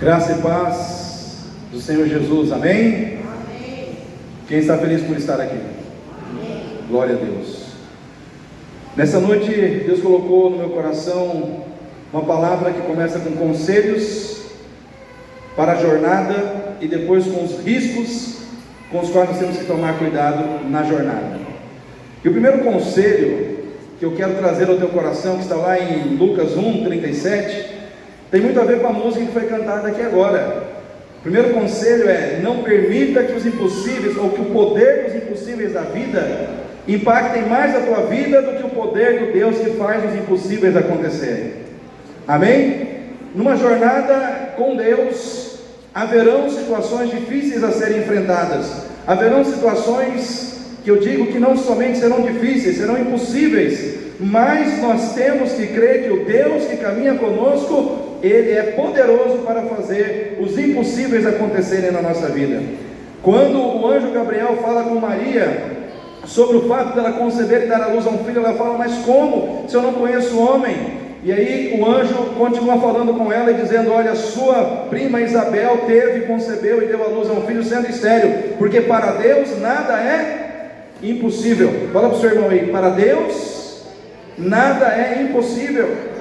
Graça e paz do Senhor Jesus, amém? Amém. Quem está feliz por estar aqui? Amém. Glória a Deus. Nessa noite, Deus colocou no meu coração uma palavra que começa com conselhos para a jornada e depois com os riscos com os quais nós temos que tomar cuidado na jornada. E o primeiro conselho que eu quero trazer ao teu coração, que está lá em Lucas 1:37, tem muito a ver com a música que foi cantada aqui agora. O primeiro conselho é: não permita que os impossíveis, ou que o poder dos impossíveis da vida impactem mais a tua vida do que o poder do Deus que faz os impossíveis acontecerem. Amém? Numa jornada com Deus, haverão situações difíceis a serem enfrentadas. Haverão situações que eu digo que não somente serão difíceis, serão impossíveis, mas nós temos que crer que o Deus que caminha conosco, Ele é poderoso para fazer os impossíveis acontecerem na nossa vida. Quando o anjo Gabriel fala com Maria sobre o fato dela conceber e dar à luz a um filho, ela fala: mas como, se eu não conheço o homem? E aí o anjo continua falando com ela e dizendo: olha, sua prima Isabel teve, concebeu e deu à luz a um filho sendo estéril, porque para Deus nada é impossível. Fala para o seu irmão aí: para Deus nada é impossível.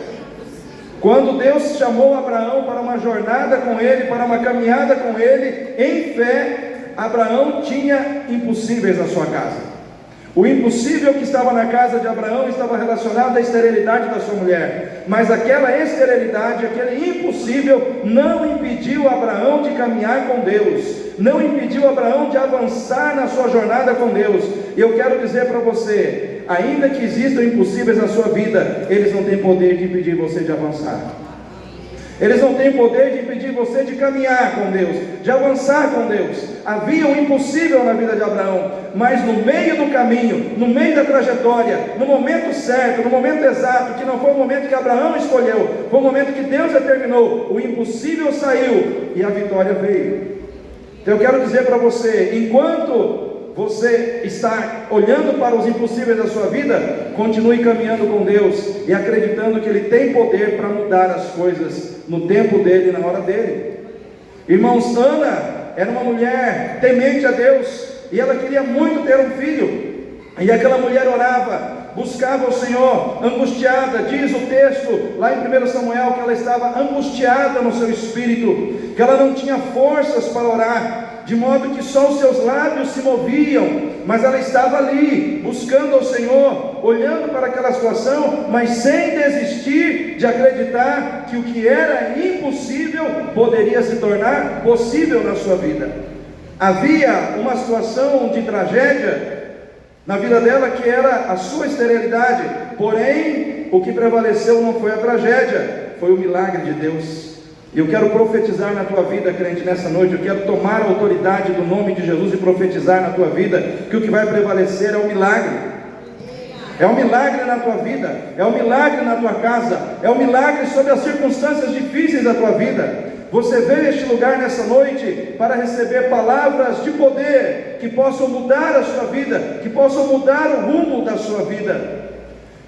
Quando Deus chamou Abraão para uma jornada com Ele, para uma caminhada com Ele, em fé, Abraão tinha impossíveis na sua casa. O impossível que estava na casa de Abraão estava relacionado à esterilidade da sua mulher, mas aquela esterilidade, aquele impossível, não impediu Abraão de caminhar com Deus, não impediu Abraão de avançar na sua jornada com Deus. E eu quero dizer para você: ainda que existam impossíveis na sua vida, eles não têm poder de impedir você de avançar. Eles não têm poder de impedir você de caminhar com Deus, de avançar com Deus. Havia um impossível na vida de Abraão, mas no meio do caminho, no meio da trajetória, no momento certo, no momento exato, que não foi o momento que Abraão escolheu, foi o momento que Deus determinou, o impossível saiu e a vitória veio. Então eu quero dizer para você: enquanto você está olhando para os impossíveis da sua vida, continue caminhando com Deus e acreditando que Ele tem poder para mudar as coisas no tempo dele e na hora dele. Irmãos, Ana era uma mulher temente a Deus e ela queria muito ter um filho, e aquela mulher orava, buscava o Senhor, angustiada. Diz o texto lá em 1 Samuel que ela estava angustiada no seu espírito, que ela não tinha forças para orar, de modo que só os seus lábios se moviam, mas ela estava ali, buscando ao Senhor, olhando para aquela situação, mas sem desistir de acreditar que o que era impossível poderia se tornar possível na sua vida. Havia uma situação de tragédia na vida dela, que era a sua esterilidade, porém o que prevaleceu não foi a tragédia, foi o milagre de Deus. E eu quero profetizar na tua vida, crente, nessa noite. Eu quero tomar a autoridade do nome de Jesus e profetizar na tua vida que o que vai prevalecer é o milagre. É um milagre na tua vida, é um milagre na tua casa, é um milagre sobre as circunstâncias difíceis da tua vida. Você veio a este lugar nessa noite para receber palavras de poder que possam mudar a sua vida, que possam mudar o rumo da sua vida.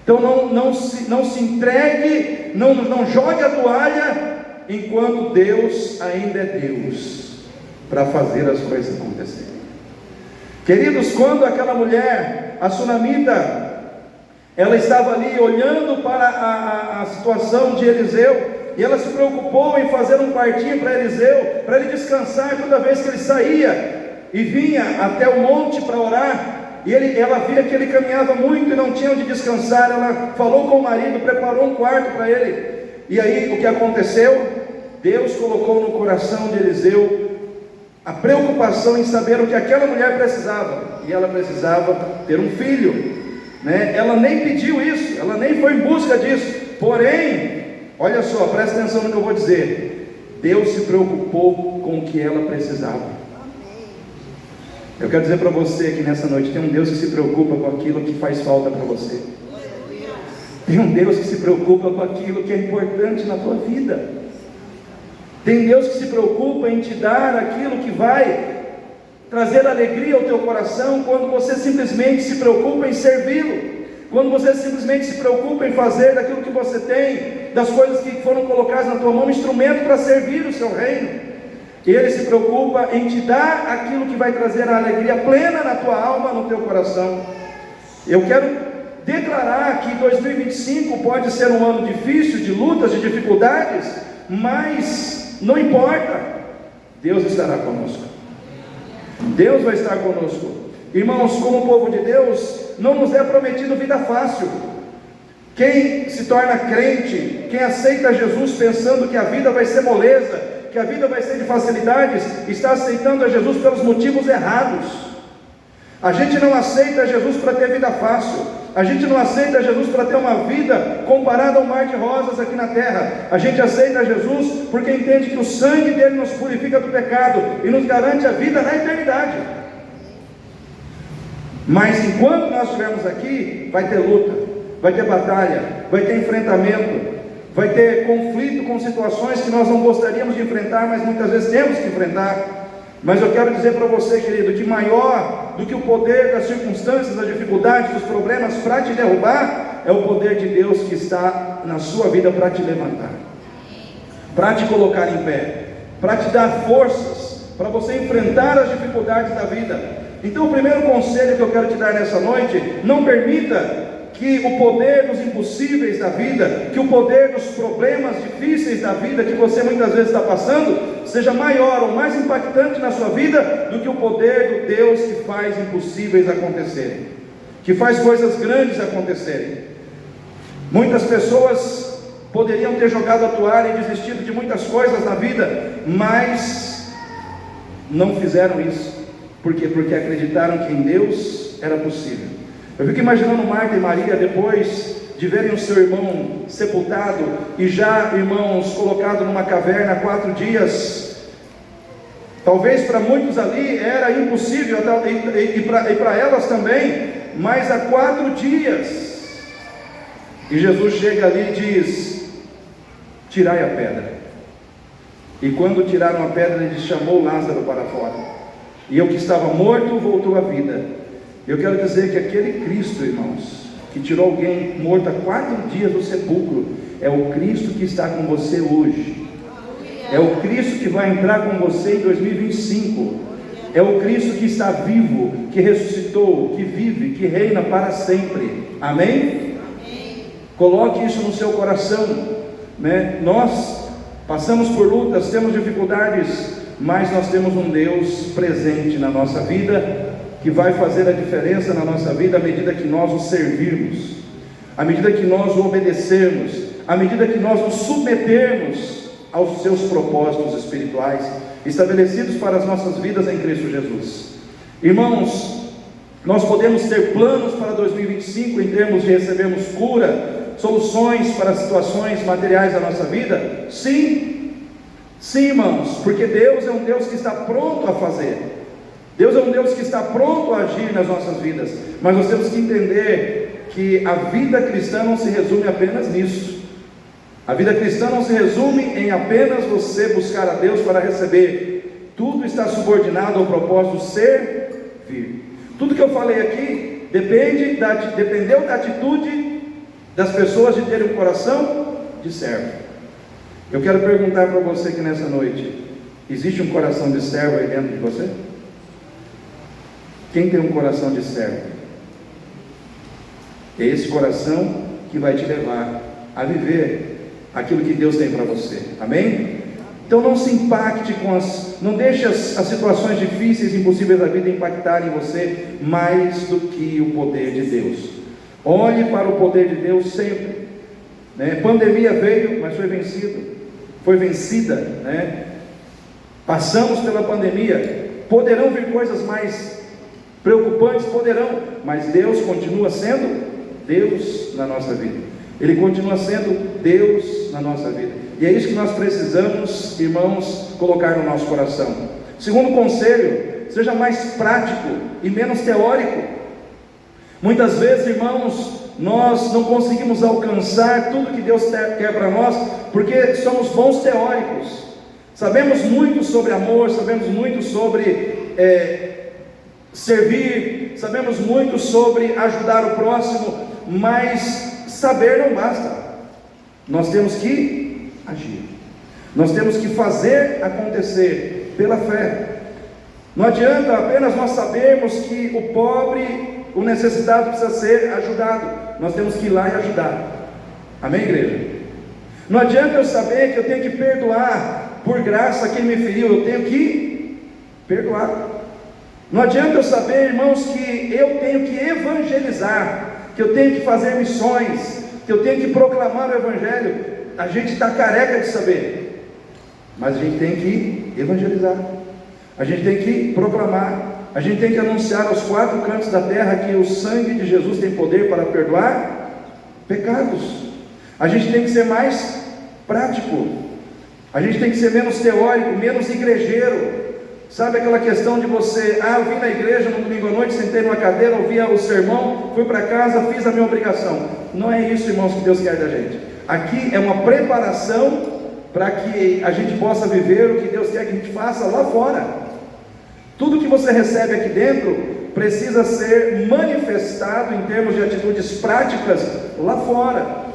Então não se entregue, não jogue a toalha enquanto Deus ainda é Deus para fazer as coisas acontecerem. Queridos, quando aquela mulher, a sunamita, ela estava ali olhando para a situação de Eliseu, e ela se preocupou em fazer um quartinho para Eliseu, para ele descansar toda vez que ele saía e vinha até o monte para orar. E ela via que ele caminhava muito e não tinha onde descansar. Ela falou com o marido, preparou um quarto para ele. E aí o que aconteceu? Deus colocou no coração de Eliseu a preocupação em saber o que aquela mulher precisava, e ela precisava ter um filho, né? Ela nem pediu isso, ela nem foi em busca disso, porém, olha só, presta atenção no que eu vou dizer: Deus se preocupou com o que ela precisava. Eu quero dizer para você que nessa noite tem um Deus que se preocupa com aquilo que faz falta para você. Tem um Deus que se preocupa com aquilo que é importante na tua vida. Tem Deus que se preocupa em te dar aquilo que vai trazer alegria ao teu coração, quando você simplesmente se preocupa em servi-lo, quando você simplesmente se preocupa em fazer daquilo que você tem, das coisas que foram colocadas na tua mão, instrumento para servir o seu reino. Ele se preocupa em te dar aquilo que vai trazer a alegria plena na tua alma, no teu coração. Eu quero declarar que 2025 pode ser um ano difícil, de lutas, de dificuldades, mas não importa, Deus estará conosco. Deus vai estar conosco. Irmãos, como povo de Deus, não nos é prometido vida fácil. Quem se torna crente, quem aceita Jesus pensando que a vida vai ser moleza, que a vida vai ser de facilidades, está aceitando a Jesus pelos motivos errados. A gente não aceita Jesus para ter vida fácil. A gente não aceita Jesus para ter uma vida comparada ao mar de rosas aqui na terra. A gente aceita Jesus porque entende que o sangue dele nos purifica do pecado e nos garante a vida na eternidade. Mas enquanto nós estivermos aqui, vai ter luta, vai ter batalha, vai ter enfrentamento, vai ter conflito com situações que nós não gostaríamos de enfrentar, mas muitas vezes temos que enfrentar. Mas eu quero dizer para você, querido, que maior do que o poder das circunstâncias, das dificuldades, dos problemas para te derrubar, é o poder de Deus que está na sua vida para te levantar, para te colocar em pé, para te dar forças, para você enfrentar as dificuldades da vida. Então o primeiro conselho que eu quero te dar nessa noite: não permita que o poder dos impossíveis da vida, que o poder dos problemas difíceis da vida que você muitas vezes está passando, seja maior ou mais impactante na sua vida do que o poder do Deus que faz impossíveis acontecerem, que faz coisas grandes acontecerem. Muitas pessoas poderiam ter jogado a toalha e desistido de muitas coisas na vida, mas não fizeram isso. Por quê? Porque acreditaram que em Deus era possível. Eu fico imaginando Marta e Maria, depois de verem o seu irmão sepultado e já, irmãos, colocado numa caverna há 4 dias. Talvez para muitos ali era impossível, e para elas também, mas há 4 dias. E Jesus chega ali e diz: tirai a pedra. E quando tiraram a pedra, ele chamou Lázaro para fora. E o que estava morto voltou à vida. Eu quero dizer que aquele Cristo, irmãos, que tirou alguém morto há 4 dias do sepulcro, é o Cristo que está com você hoje. É o Cristo que vai entrar com você em 2025. É o Cristo que está vivo, que ressuscitou, que vive, que reina para sempre. Amém? Coloque isso no seu coração, né? Nós passamos por lutas, temos dificuldades, mas nós temos um Deus presente na nossa vida, que vai fazer a diferença na nossa vida à medida que nós o servirmos, à medida que nós o obedecermos, à medida que nós nos submetermos aos seus propósitos espirituais estabelecidos para as nossas vidas em Cristo Jesus. Irmãos, nós podemos ter planos para 2025 em termos de recebermos cura, soluções para situações materiais da nossa vida? Sim, irmãos, porque Deus é um Deus que está pronto a fazer. Deus é um Deus que está pronto a agir nas nossas vidas, mas nós temos que entender que a vida cristã não se resume apenas nisso. A vida cristã não se resume em apenas você buscar a Deus para receber. Tudo está subordinado ao propósito servir. Tudo que eu falei aqui dependeu da atitude das pessoas de terem um coração de servo. Eu quero perguntar para você aqui nessa noite: existe um coração de servo aí dentro de você? Quem tem um coração de servo? É esse coração que vai te levar a viver aquilo que Deus tem para você. Amém? Então não se impacte não deixe as situações difíceis e impossíveis da vida impactarem você mais do que o poder de Deus. Olhe para o poder de Deus sempre, né? Pandemia veio, mas foi vencida, né? Passamos pela pandemia. Poderão vir coisas mais preocupantes, poderão, mas Deus continua sendo Deus na nossa vida. Ele continua sendo Deus na nossa vida, e é isso que nós precisamos, irmãos, colocar no nosso coração. Segundo conselho: seja mais prático e menos teórico. Muitas vezes, irmãos, nós não conseguimos alcançar tudo que Deus quer para nós, porque somos bons teóricos, sabemos muito sobre amor, sabemos muito sobre servir, sabemos muito sobre ajudar o próximo, mas saber não basta. Nós temos que agir. Nós temos que fazer acontecer pela fé. Não adianta apenas nós sabermos que o pobre, o necessitado precisa ser ajudado. Nós temos que ir lá e ajudar. Amém, igreja? Não adianta eu saber que eu tenho que perdoar por graça quem me feriu. Eu tenho que perdoar. Não adianta eu saber, irmãos, que eu tenho que evangelizar, que eu tenho que fazer missões, que eu tenho que proclamar o Evangelho. A gente está careca de saber, mas a gente tem que evangelizar, a gente tem que proclamar, a gente tem que anunciar aos quatro cantos da terra que o sangue de Jesus tem poder para perdoar pecados. A gente tem que ser mais prático, a gente tem que ser menos teórico, menos igrejeiro. Sabe aquela questão de você, eu vim na igreja no domingo à noite, sentei numa cadeira, ouvia o sermão, fui para casa, fiz a minha obrigação. Não é isso, irmãos, que Deus quer da gente. Aqui é uma preparação para que a gente possa viver o que Deus quer que a gente faça lá fora. Tudo que você recebe aqui dentro precisa ser manifestado em termos de atitudes práticas lá fora.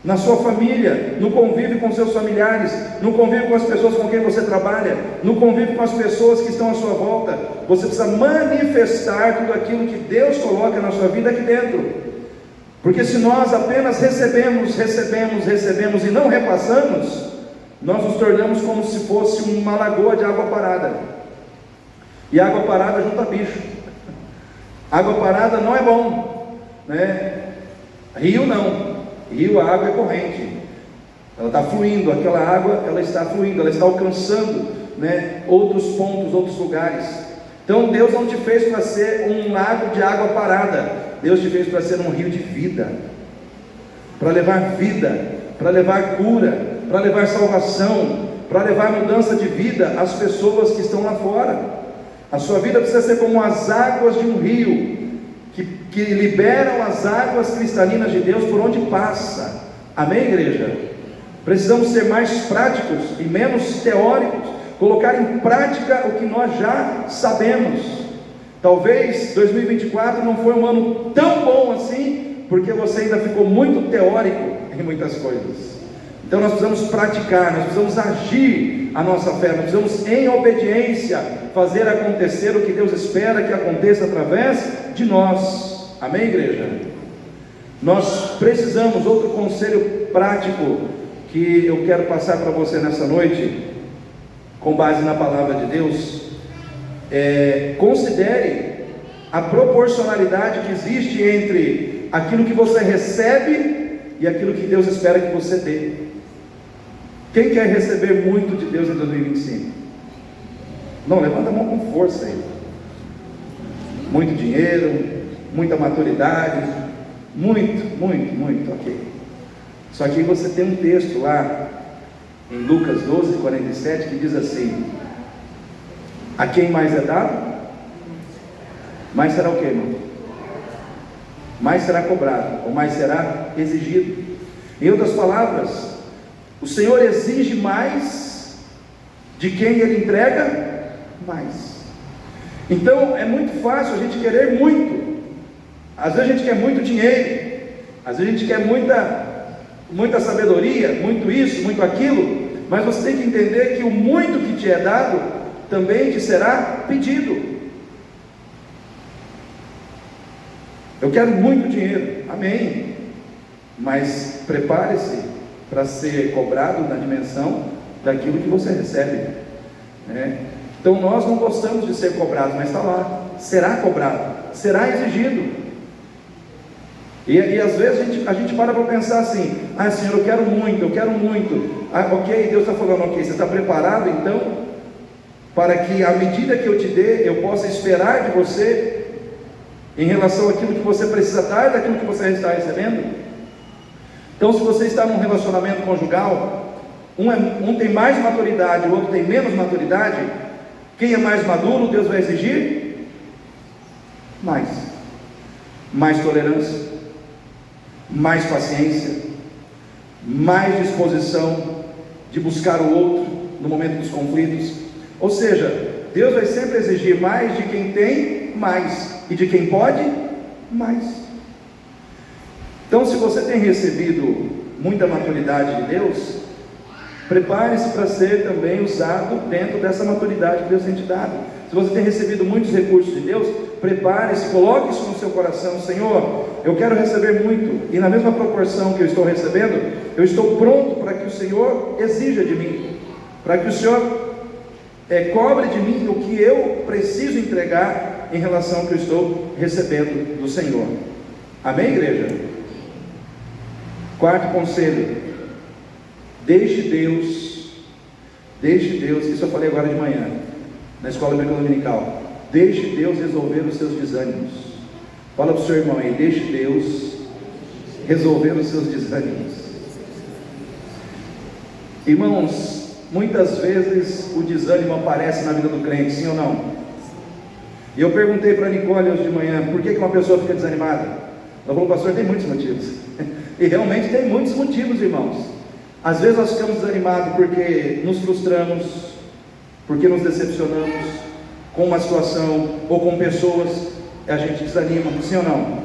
Na sua família, no convívio com seus familiares, no convívio com as pessoas com quem você trabalha, no convívio com as pessoas que estão à sua volta. Você precisa manifestar tudo aquilo que Deus coloca na sua vida aqui dentro. Porque se nós apenas recebemos e não repassamos, nós nos tornamos como se fosse uma lagoa de água parada. E água parada junta bicho. Água parada não é bom, né? Rio não. Rio, a água é corrente, ela está fluindo, aquela água, ela está fluindo, ela está alcançando, né, outros pontos, outros lugares. Então Deus não te fez para ser um lago de água parada, Deus te fez para ser um rio de vida, para levar vida, para levar cura, para levar salvação, para levar mudança de vida às pessoas que estão lá fora. A sua vida precisa ser como as águas de um rio, que liberam as águas cristalinas de Deus por onde passa. Amém, igreja? Precisamos ser mais práticos e menos teóricos, colocar em prática o que nós já sabemos. Talvez 2024 não foi um ano tão bom assim, porque você ainda ficou muito teórico em muitas coisas. Então nós precisamos praticar, nós precisamos agir a nossa fé, nós precisamos em obediência fazer acontecer o que Deus espera que aconteça através de nós. Amém, igreja? Nós precisamos, outro conselho prático que eu quero passar para você nessa noite, com base na palavra de Deus, considere a proporcionalidade que existe entre aquilo que você recebe e aquilo que Deus espera que você dê. Quem quer receber muito de Deus em 2025? Não, levanta a mão com força aí. Muito dinheiro, muita maturidade, muito, ok. Só que você tem um texto lá, em Lucas 12:47, que diz assim: a quem mais é dado, mais será o quê, irmão? Mais será cobrado, ou mais será exigido. Em outras palavras, o Senhor exige mais de quem Ele entrega mais. Então é muito fácil a gente querer muito. Às vezes a gente quer muito dinheiro, às vezes a gente quer muita sabedoria, muito isso, muito aquilo, mas você tem que entender que o muito que te é dado também te será pedido. Eu quero muito dinheiro, amém, mas prepare-se para ser cobrado na dimensão daquilo que você recebe, né? Então nós não gostamos de ser cobrados, mas está lá, será cobrado, será exigido. E às vezes a gente para pensar assim: Senhor, eu quero muito, ok, Deus está falando, ok, você está preparado então, para que à medida que eu te dê, eu possa esperar de você, em relação àquilo que você precisa dar, daquilo que você está recebendo? Então se você está num relacionamento conjugal, um tem mais maturidade, o outro tem menos maturidade, quem é mais maduro, Deus vai exigir mais tolerância, mais paciência, mais disposição de buscar o outro no momento dos conflitos. Ou seja, Deus vai sempre exigir mais de quem tem mais, e de quem pode mais. Então se você tem recebido muita maturidade de Deus, prepare-se para ser também usado dentro dessa maturidade que Deus tem te dado. Se você tem recebido muitos recursos de Deus, prepare-se, coloque isso no seu coração: Senhor, eu quero receber muito, e na mesma proporção que eu estou recebendo, eu estou pronto para que o Senhor exija de mim, para que o Senhor cobre de mim o que eu preciso entregar em relação ao que eu estou recebendo do Senhor. Amém, igreja? Quarto conselho: deixe Deus, isso eu falei agora de manhã, na escola bíblica dominical, deixe Deus resolver os seus desânimos. Fala para o seu irmão aí: deixe Deus resolver os seus desânimos. Irmãos, muitas vezes o desânimo aparece na vida do crente, sim ou não? E eu perguntei para a Nicole hoje de manhã: por que uma pessoa fica desanimada? Ela falou: pastor, tem muitos motivos. E realmente tem muitos motivos, irmãos. Às vezes nós ficamos desanimados porque nos frustramos, porque nos decepcionamos com uma situação ou com pessoas, a gente desanima, sim ou não?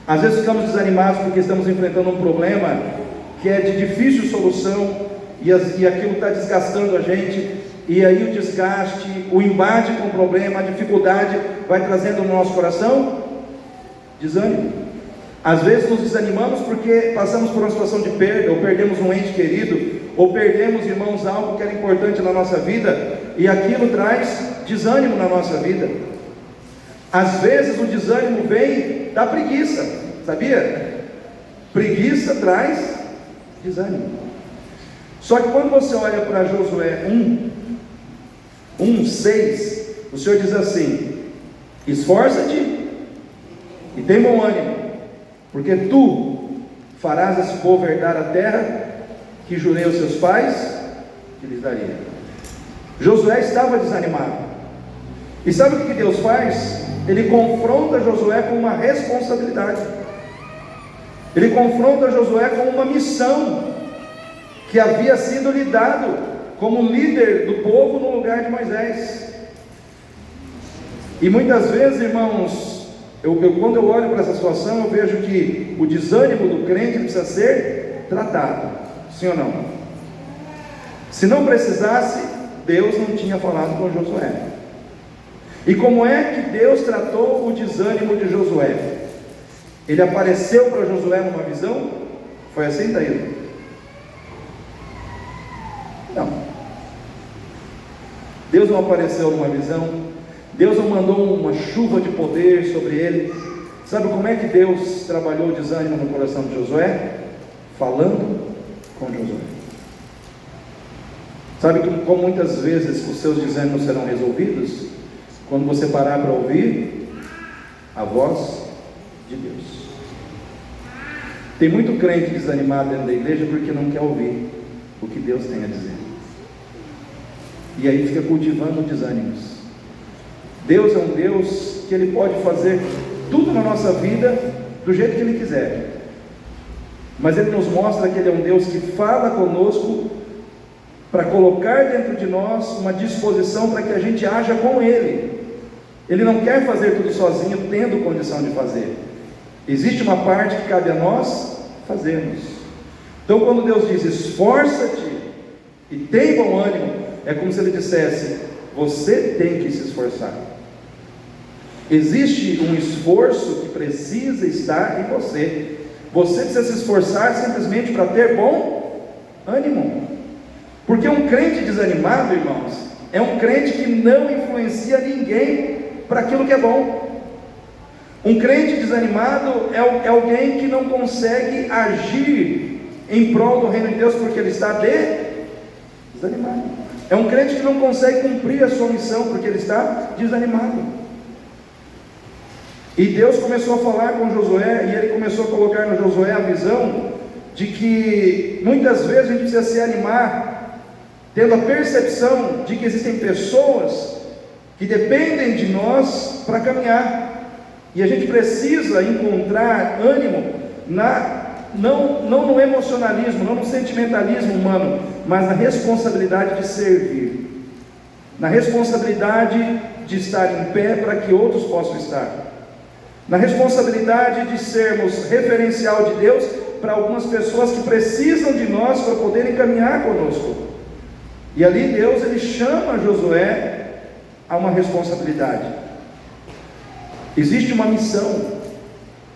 Às vezes ficamos desanimados porque estamos enfrentando um problema que é de difícil solução, e aquilo está desgastando a gente, e aí o desgaste, o embate com o problema, a dificuldade vai trazendo no nosso coração desânimo. Às vezes nos desanimamos porque passamos por uma situação de perda, ou perdemos um ente querido, ou perdemos, irmãos, algo que era importante na nossa vida, e aquilo traz desânimo na nossa vida. Às vezes o desânimo vem da preguiça, sabia? Preguiça traz desânimo. Só que quando você olha para Josué 1:6, o Senhor diz assim: esforça-te e tem bom ânimo, porque tu farás esse povo herdar a terra que jurei aos seus pais que lhes daria. Josué estava desanimado, e sabe o que Deus faz? Ele confronta Josué com uma responsabilidade, ele confronta Josué com uma missão que havia sido lhe dado como líder do povo no lugar de Moisés. E muitas vezes, irmãos, quando eu olho para essa situação, eu vejo que o desânimo do crente precisa ser tratado, sim ou não? Se não precisasse, Deus não tinha falado com Josué. E como é que Deus tratou o desânimo de Josué? Ele apareceu para Josué numa visão? Foi assim, Taíra? Não. Deus não apareceu numa visão, Deus não mandou uma chuva de poder sobre ele. Sabe como é que Deus trabalhou o desânimo no coração de Josué? Falando com Josué. Sabe como muitas vezes os seus desânimos serão resolvidos? Quando você parar para ouvir a voz de Deus. Tem muito crente desanimado dentro da igreja porque não quer ouvir o que Deus tem a dizer, e aí fica cultivando desânimos. Deus é um Deus que Ele pode fazer tudo na nossa vida do jeito que Ele quiser, mas Ele nos mostra que Ele é um Deus que fala conosco para colocar dentro de nós uma disposição para que a gente haja com Ele. Ele não quer fazer tudo sozinho, tendo condição de fazer. Existe uma parte que cabe a nós fazermos. Então quando Deus diz esforça-te e tem bom ânimo, é como se Ele dissesse: você tem que se esforçar. Existe um esforço que precisa estar em você. Você precisa se esforçar simplesmente para ter bom ânimo. Porque um crente desanimado, irmãos, é um crente que não influencia ninguém para aquilo que é bom. Um crente desanimado é alguém que não consegue agir em prol do reino de Deus porque ele está desanimado. É um crente que não consegue cumprir a sua missão porque ele está desanimado. E Deus começou a falar com Josué, e Ele começou a colocar no Josué a visão de que muitas vezes a gente precisa se animar, tendo a percepção de que existem pessoas que dependem de nós para caminhar, e a gente precisa encontrar ânimo não no emocionalismo, não no sentimentalismo humano, mas na responsabilidade de servir, na responsabilidade de estar em pé para que outros possam estar, na responsabilidade de sermos referencial de Deus para algumas pessoas que precisam de nós para poderem caminhar conosco. E ali Deus, ele chama Josué a uma responsabilidade. Existe uma missão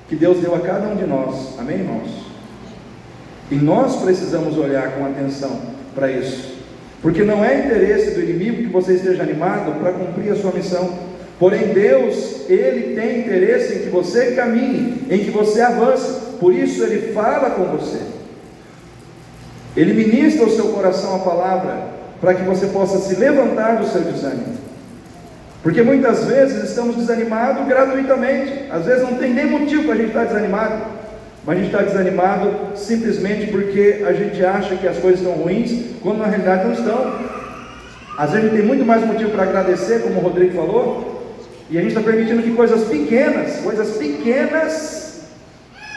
que Deus deu a cada um de nós, amém, irmãos? E nós precisamos olhar com atenção para isso, porque não é interesse do inimigo que você esteja animado para cumprir a sua missão. Porém Deus, Ele tem interesse em que você caminhe, em que você avance. Por isso Ele fala com você, Ele ministra ao seu coração a palavra, para que você possa se levantar do seu desânimo. Porque muitas vezes estamos desanimados gratuitamente. Às vezes não tem nem motivo para a gente estar desanimado, mas a gente está desanimado simplesmente porque a gente acha que as coisas estão ruins, quando na realidade não estão. Às vezes a gente tem muito mais motivo para agradecer, como o Rodrigo falou, e a gente está permitindo que coisas pequenas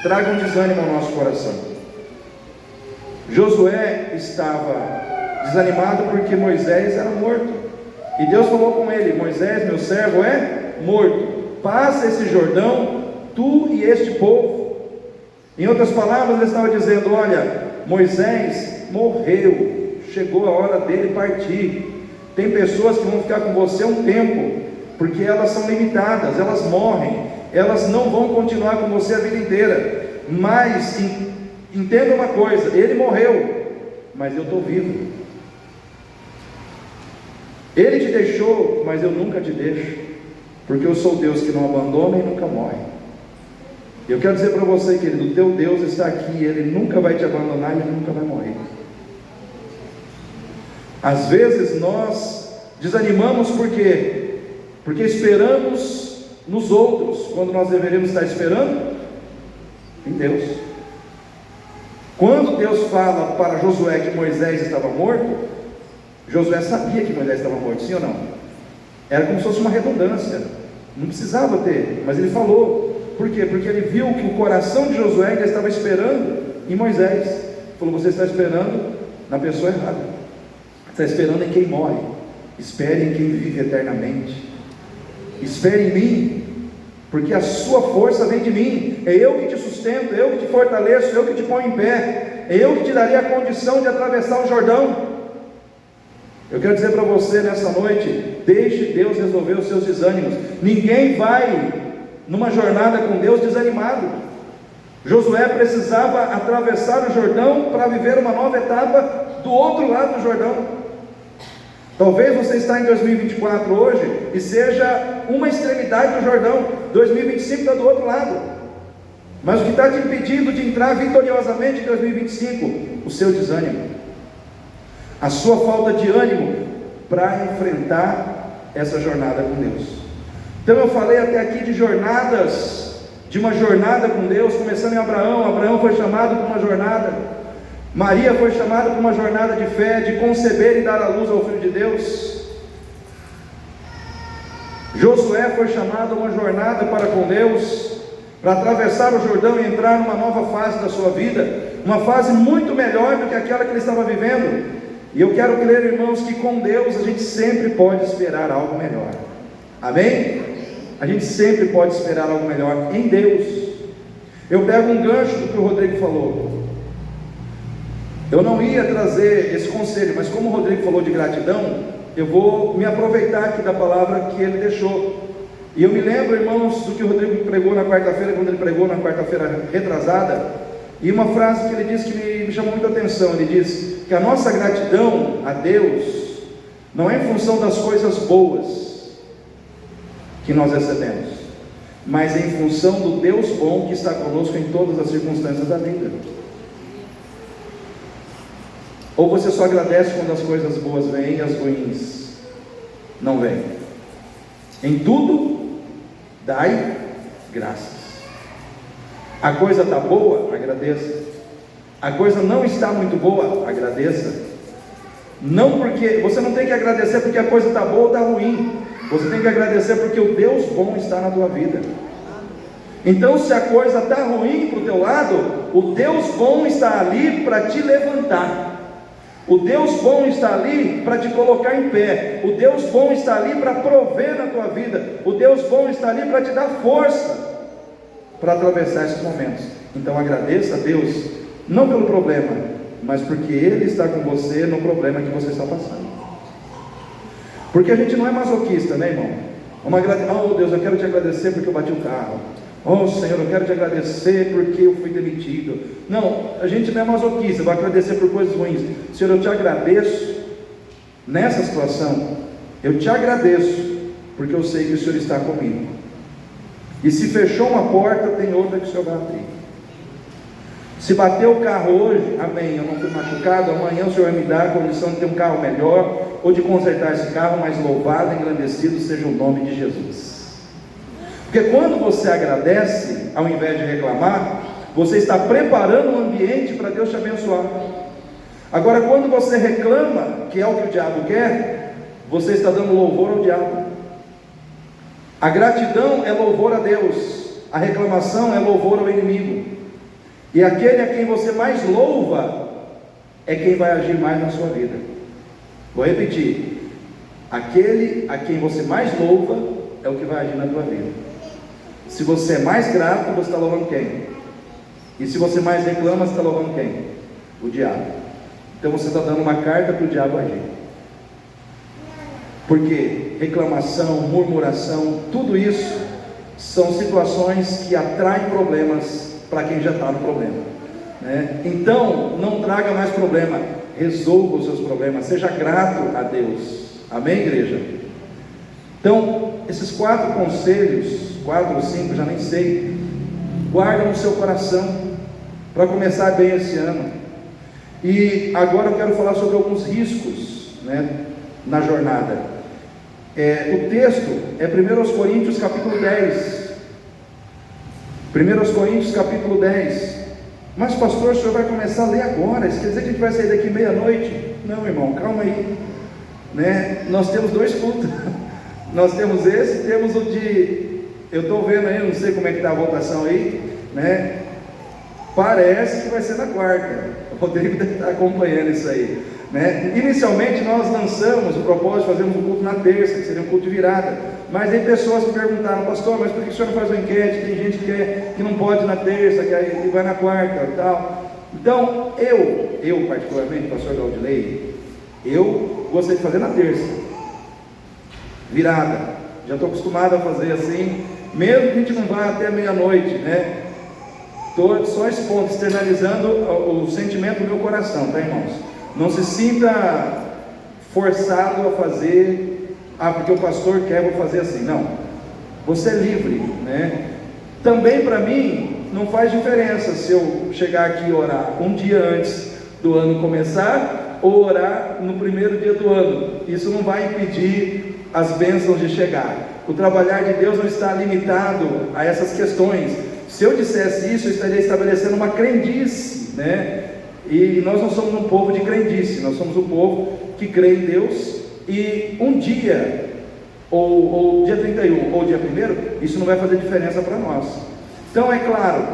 tragam desânimo ao nosso coração. Josué estava desanimado porque Moisés era morto. E Deus falou com ele: Moisés, meu servo, é morto. Passa esse Jordão, tu e este povo. Em outras palavras, ele estava dizendo: olha, Moisés morreu, chegou a hora dele partir. Tem pessoas que vão ficar com você um tempo, porque elas são limitadas, elas morrem, elas não vão continuar com você a vida inteira. Mas entenda uma coisa: ele morreu, mas eu estou vivo. Ele te deixou, mas eu nunca te deixo, porque eu sou Deus que não abandona e nunca morre. Eu quero dizer para você, querido, o teu Deus está aqui, Ele nunca vai te abandonar e Ele nunca vai morrer. Às vezes nós desanimamos por quê? Porque esperamos nos outros, quando nós deveríamos estar esperando em Deus. Quando Deus fala para Josué que Moisés estava morto, Josué sabia que Moisés estava morto, sim ou não? Era como se fosse uma redundância, não precisava ter, mas ele falou. Por quê? Porque ele viu que o coração de Josué ainda estava esperando em Moisés. Ele falou: você está esperando na pessoa errada, está esperando em quem morre. Espere em quem vive eternamente. Espere em mim, porque a sua força vem de mim. É eu que te sustento, é eu que te fortaleço, é eu que te ponho em pé, é eu que te daria a condição de atravessar o Jordão. Eu quero dizer para você nessa noite: deixe Deus resolver os seus desânimos. Ninguém vai numa jornada com Deus desanimado. Josué precisava atravessar o Jordão para viver uma nova etapa do outro lado do Jordão. Talvez você está em 2024 hoje e seja uma extremidade do Jordão. 2025 está do outro lado. Mas o que está te impedindo de entrar vitoriosamente em 2025? O seu desânimo, a sua falta de ânimo para enfrentar essa jornada com Deus. Então eu falei até aqui de jornadas, de uma jornada com Deus, começando em Abraão. Abraão foi chamado para uma jornada, Maria foi chamada para uma jornada de fé, de conceber e dar à luz ao Filho de Deus. Josué foi chamado a uma jornada para com Deus, para atravessar o Jordão e entrar numa nova fase da sua vida, uma fase muito melhor do que aquela que ele estava vivendo. E eu quero crer, irmãos, que com Deus a gente sempre pode esperar algo melhor. Amém? A gente sempre pode esperar algo melhor em Deus. Eu pego um gancho do que o Rodrigo falou. Eu não ia trazer esse conselho, mas como o Rodrigo falou de gratidão, eu vou me aproveitar aqui da palavra que ele deixou. E eu me lembro, irmãos, do que o Rodrigo pregou na quarta-feira, quando ele pregou na quarta-feira retrasada. E uma frase que ele disse que me chamou muita atenção. Ele diz que a nossa gratidão a Deus não é em função das coisas boas que nós recebemos, mas em função do Deus bom que está conosco em todas as circunstâncias da vida. Ou você só agradece quando as coisas boas vêm e as ruins não vêm? Em tudo dai graças. A coisa está boa, agradeça. A coisa não está muito boa, agradeça. Não porque, você não tem que agradecer porque a coisa está boa ou está ruim. Você tem que agradecer porque o Deus bom está na tua vida. Então, se a coisa está ruim para o teu lado, o Deus bom está ali para te levantar. O Deus bom está ali para te colocar em pé. O Deus bom está ali para prover na tua vida. O Deus bom está ali para te dar força para atravessar esses momentos. Então agradeça a Deus, não pelo problema, mas porque Ele está com você no problema que você está passando. Porque a gente não é masoquista, né, irmão? Oh Deus, eu quero te agradecer porque eu bati o carro. Oh Senhor, eu quero te agradecer porque eu fui demitido. Não, a gente não é masoquista, vai agradecer por coisas ruins. Senhor, eu te agradeço nessa situação. Eu te agradeço porque eu sei que o Senhor está comigo. E se fechou uma porta, tem outra que o Senhor vai abrir. Se bateu o carro hoje, amém, eu não fui machucado, amanhã o Senhor vai me dar a condição de ter um carro melhor, ou de consertar esse carro, mas louvado e engrandecido seja o nome de Jesus. Porque quando você agradece, ao invés de reclamar, você está preparando um ambiente para Deus te abençoar. Agora, quando você reclama, que é o que o diabo quer, você está dando louvor ao diabo. A gratidão é louvor a Deus, a reclamação é louvor ao inimigo. E aquele a quem você mais louva é quem vai agir mais na sua vida. Vou repetir: aquele a quem você mais louva é o que vai agir na tua vida. Se você é mais grato, você está louvando quem? E se você mais reclama, você está louvando quem? O diabo. Então você está dando uma carta para o diabo agir. Porque reclamação, murmuração, tudo isso são situações que atraem problemas para quem já está no problema, né? Então não traga mais problema, resolva os seus problemas, seja grato a Deus, amém, igreja? Então esses 4 conselhos, 4 ou 5, já nem sei, guarda no seu coração, para começar bem esse ano. E agora eu quero falar sobre alguns riscos, né, na jornada. O texto é 1 Coríntios capítulo 10. 1 Coríntios capítulo 10. Mas pastor, o senhor vai começar a ler agora? Isso quer dizer que a gente vai sair daqui meia-noite? Não, irmão, calma aí, né? Nós temos 2 cultos. Nós temos esse, temos o de, eu estou vendo aí, não sei como é que está a votação aí, né? Parece que vai ser na quarta. O Rodrigo deve estar acompanhando isso aí, né? Inicialmente nós lançamos o propósito de fazermos um culto na terça, que seria um culto de virada. Mas aí pessoas me perguntaram: pastor, mas por que o senhor não faz uma enquete? Tem gente que não pode na terça, que vai na quarta e tal. Então, eu particularmente, pastor Gaudilei, eu gostei de fazer na terça, virada. Já estou acostumado a fazer assim, mesmo que a gente não vá até meia-noite, né? Estou só expondo, externalizando o sentimento do meu coração, tá, irmãos? Não se sinta forçado a fazer, porque o pastor quer, vou fazer assim. Não, você é livre, né? Também para mim não faz diferença se eu chegar aqui e orar um dia antes do ano começar, ou orar no primeiro dia do ano. Isso não vai impedir as bênçãos de chegar. O trabalhar de Deus não está limitado a essas questões. Se eu dissesse isso, eu estaria estabelecendo uma crendice, né? E nós não somos um povo de crendice, nós somos um povo que crê em Deus. E um dia, ou dia 31, ou dia 1º, isso não vai fazer diferença para nós. Então é claro,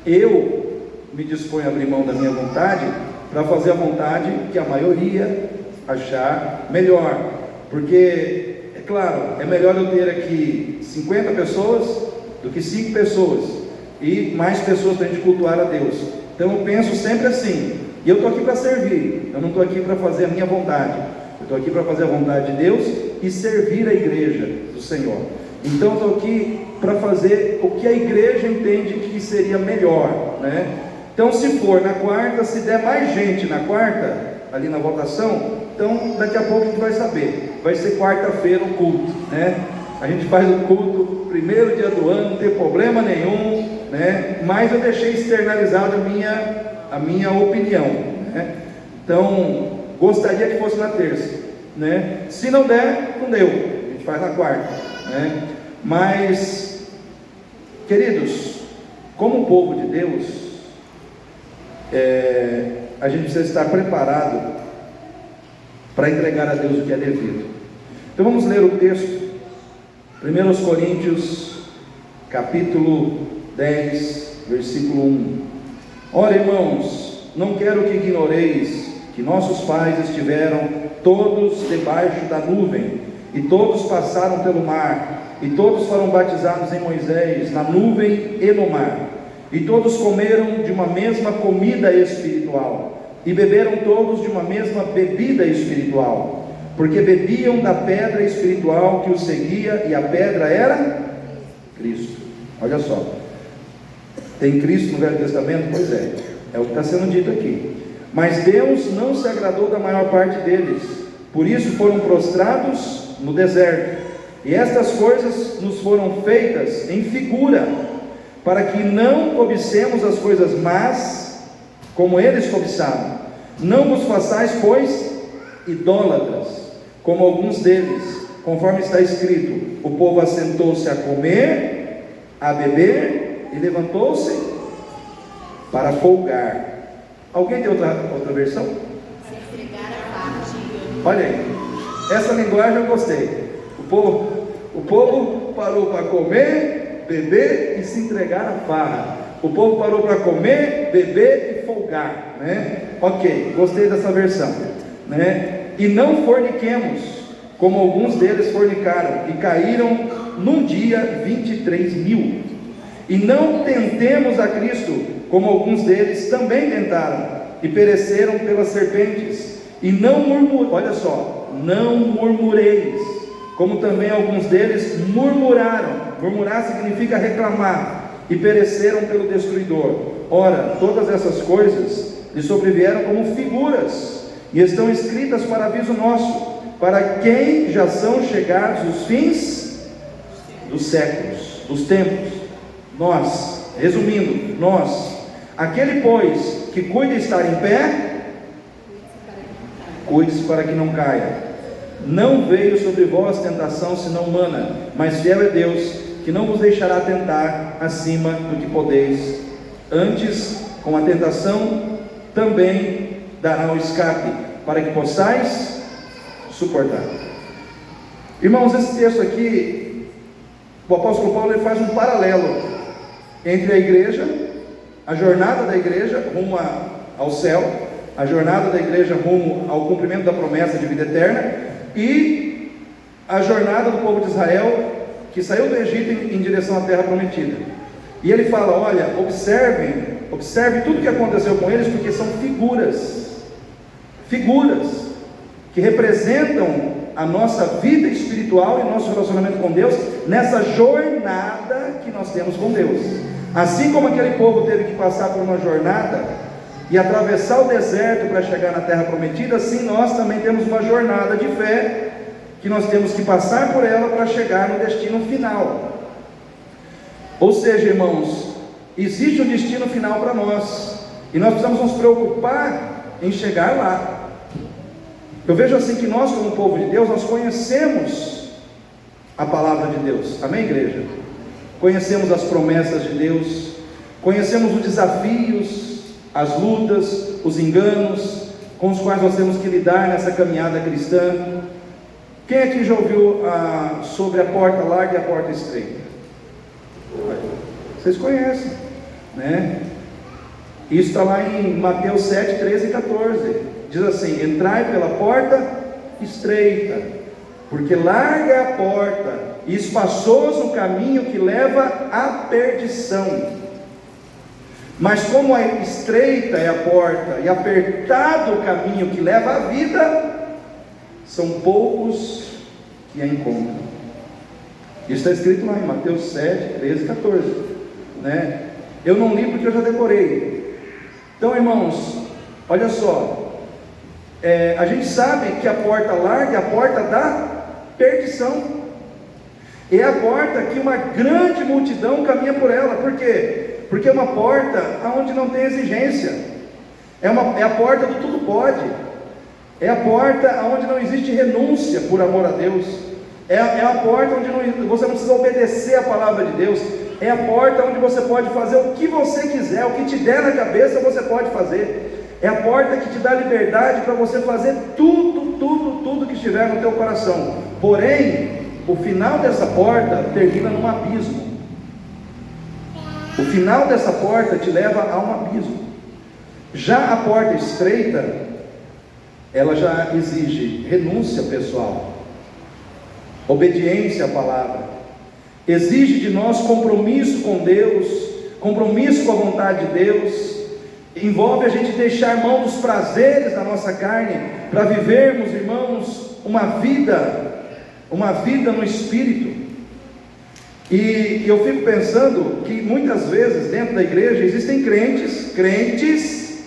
eu me disponho a abrir mão da minha vontade para fazer a vontade que a maioria achar melhor. Porque, é claro, é melhor eu ter aqui 50 pessoas do que 5 pessoas e mais pessoas para a gente cultuar a Deus. Então eu penso sempre assim, e eu estou aqui para servir, eu não estou aqui para fazer a minha vontade, eu estou aqui para fazer a vontade de Deus e servir a igreja do Senhor. Então eu estou aqui para fazer o que a igreja entende que seria melhor, né? Então se for na quarta, se der mais gente na quarta, ali na votação, então daqui a pouco a gente vai saber, vai ser quarta-feira o culto, né? A gente faz o culto primeiro dia do ano, não tem problema nenhum, né? Mas eu deixei externalizado a minha opinião, né? Então, gostaria que fosse na terça, né? Se não der, não deu, a gente faz na quarta, né? Mas, queridos, como povo de Deus, a gente precisa estar preparado para entregar a Deus o que é devido. Então vamos ler o texto, 1 Coríntios, capítulo 10, versículo 1. Ora, irmãos, não quero que ignoreis que nossos pais estiveram todos debaixo da nuvem, e todos passaram pelo mar, e todos foram batizados em Moisés, na nuvem e no mar. E todos comeram de uma mesma comida espiritual, e beberam todos de uma mesma bebida espiritual, porque bebiam da pedra espiritual que os seguia, e a pedra era Cristo. Olha só, tem Cristo no Velho Testamento? Pois é o que está sendo dito aqui. Mas Deus não se agradou da maior parte deles, por isso foram prostrados no deserto. E estas coisas nos foram feitas em figura, para que não cobicemos as coisas más, como eles cobiçaram. Não vos façais, pois, idólatras, como alguns deles, conforme está escrito: o povo assentou-se a comer, a beber, e levantou-se para folgar. Alguém tem outra versão? Olha aí, essa linguagem eu gostei. O povo parou para comer, beber e se entregar à farra. O povo parou para comer, beber e folgar, né? Ok, gostei dessa versão, né? E não forniquemos, como alguns deles fornicaram, e caíram num dia 23.000. E não tentemos a Cristo, como alguns deles também tentaram, e pereceram pelas serpentes. E não murmureis, olha só, não murmureis, como também alguns deles murmuraram. Murmurar significa reclamar, e pereceram pelo destruidor. Ora, todas essas coisas lhe sobrevieram como figuras, e estão escritas para aviso nosso, para quem já são chegados os fins dos séculos, dos tempos. Nós, resumindo, aquele pois que cuida estar em pé, cuide-se para que não caia. Não veio sobre vós tentação senão humana, mas fiel é Deus, que não vos deixará tentar acima do que podeis. Antes, com a tentação, também dará o escape, para que possais suportar. Irmãos, esse texto aqui, o apóstolo Paulo ele faz um paralelo entre a igreja, a jornada da igreja rumo ao céu, a jornada da igreja rumo ao cumprimento da promessa de vida eterna, e a jornada do povo de Israel, que saiu do Egito em direção à terra prometida. E ele fala: olha, observe tudo o que aconteceu com eles, porque são figuras que representam a nossa vida espiritual e nosso relacionamento com Deus, nessa jornada que nós temos com Deus. Assim como aquele povo teve que passar por uma jornada e atravessar o deserto para chegar na terra prometida, assim nós também temos uma jornada de fé, que nós temos que passar por ela para chegar no destino final. Ou seja, irmãos, existe um destino final para nós, e nós precisamos nos preocupar em chegar lá. Eu vejo assim que nós, como povo de Deus, nós conhecemos a palavra de Deus, amém, igreja? Conhecemos as promessas de Deus, conhecemos os desafios, as lutas, os enganos com os quais nós temos que lidar nessa caminhada cristã. Quem aqui já ouviu sobre a porta larga e a porta estreita? Vocês conhecem, né? Isso está lá em Mateus 7, 13 e 14. Diz assim: entrai pela porta estreita, porque larga é a porta e espaçoso o caminho que leva à perdição. Mas como é estreita é a porta e apertado o caminho que leva à vida, são poucos que a encontram. Isso está escrito lá em Mateus 7, 13 e 14, né? Eu não li porque eu já decorei. Então, irmãos, olha só, a gente sabe que a porta larga é a porta da perdição, é a porta que uma grande multidão caminha por ela. Por quê? Porque é uma porta onde não tem exigência, é a porta do tudo pode, é a porta onde não existe renúncia por amor a Deus, é a porta onde você não precisa obedecer a palavra de Deus, é a porta onde você pode fazer o que você quiser, o que te der na cabeça você pode fazer, é a porta que te dá liberdade para você fazer tudo que estiver no teu coração. Porém, o final dessa porta termina num abismo. O final dessa porta te leva a um abismo. Já a porta estreita, ela já exige renúncia pessoal, obediência à palavra, exige de nós compromisso com Deus, compromisso com a vontade de Deus, envolve a gente deixar mão dos prazeres da nossa carne, para vivermos, irmãos, uma vida no Espírito. E eu fico pensando que muitas vezes dentro da igreja existem crentes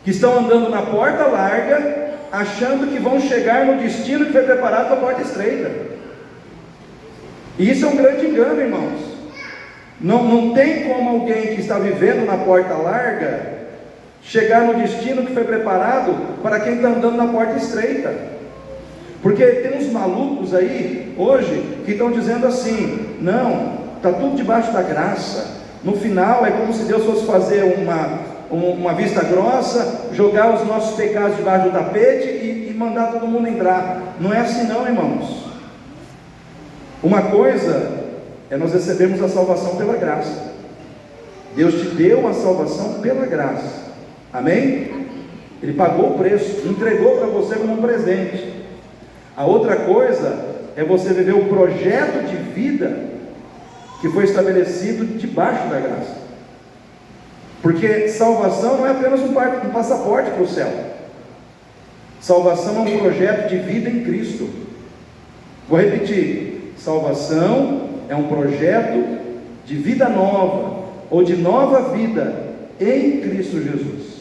que estão andando na porta larga, achando que vão chegar no destino que foi preparado para a porta estreita. E isso é um grande engano, irmãos. Não tem como alguém que está vivendo na porta larga chegar no destino que foi preparado para quem está andando na porta estreita. Porque tem uns malucos aí, hoje, que estão dizendo assim: não, está tudo debaixo da graça, no final é como se Deus fosse fazer uma vista grossa, jogar os nossos pecados debaixo do tapete e mandar todo mundo entrar. Não é assim não, irmãos. Uma coisa é nós recebermos a salvação pela graça. Deus te deu a salvação pela graça, amém? Ele pagou o preço, entregou para você como um presente. A outra coisa é você viver o projeto de vida que foi estabelecido debaixo da graça. Porque salvação não é apenas um passaporte para o céu. Salvação é um projeto de vida em Cristo. Vou repetir: salvação é um projeto de vida nova, ou de nova vida em Cristo Jesus.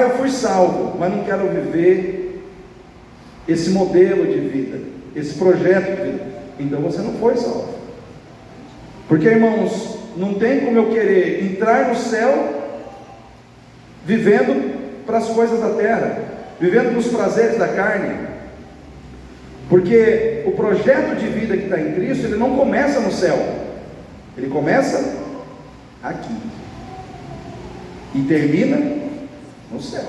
Eu fui salvo, mas não quero viver esse modelo de vida, esse projeto de vida. Então você não foi salvo. Porque, irmãos, não tem como eu querer entrar no céu vivendo para as coisas da terra, vivendo para os prazeres da carne. Porque o projeto de vida que está em Cristo, ele não começa no céu, ele começa aqui e termina no céu.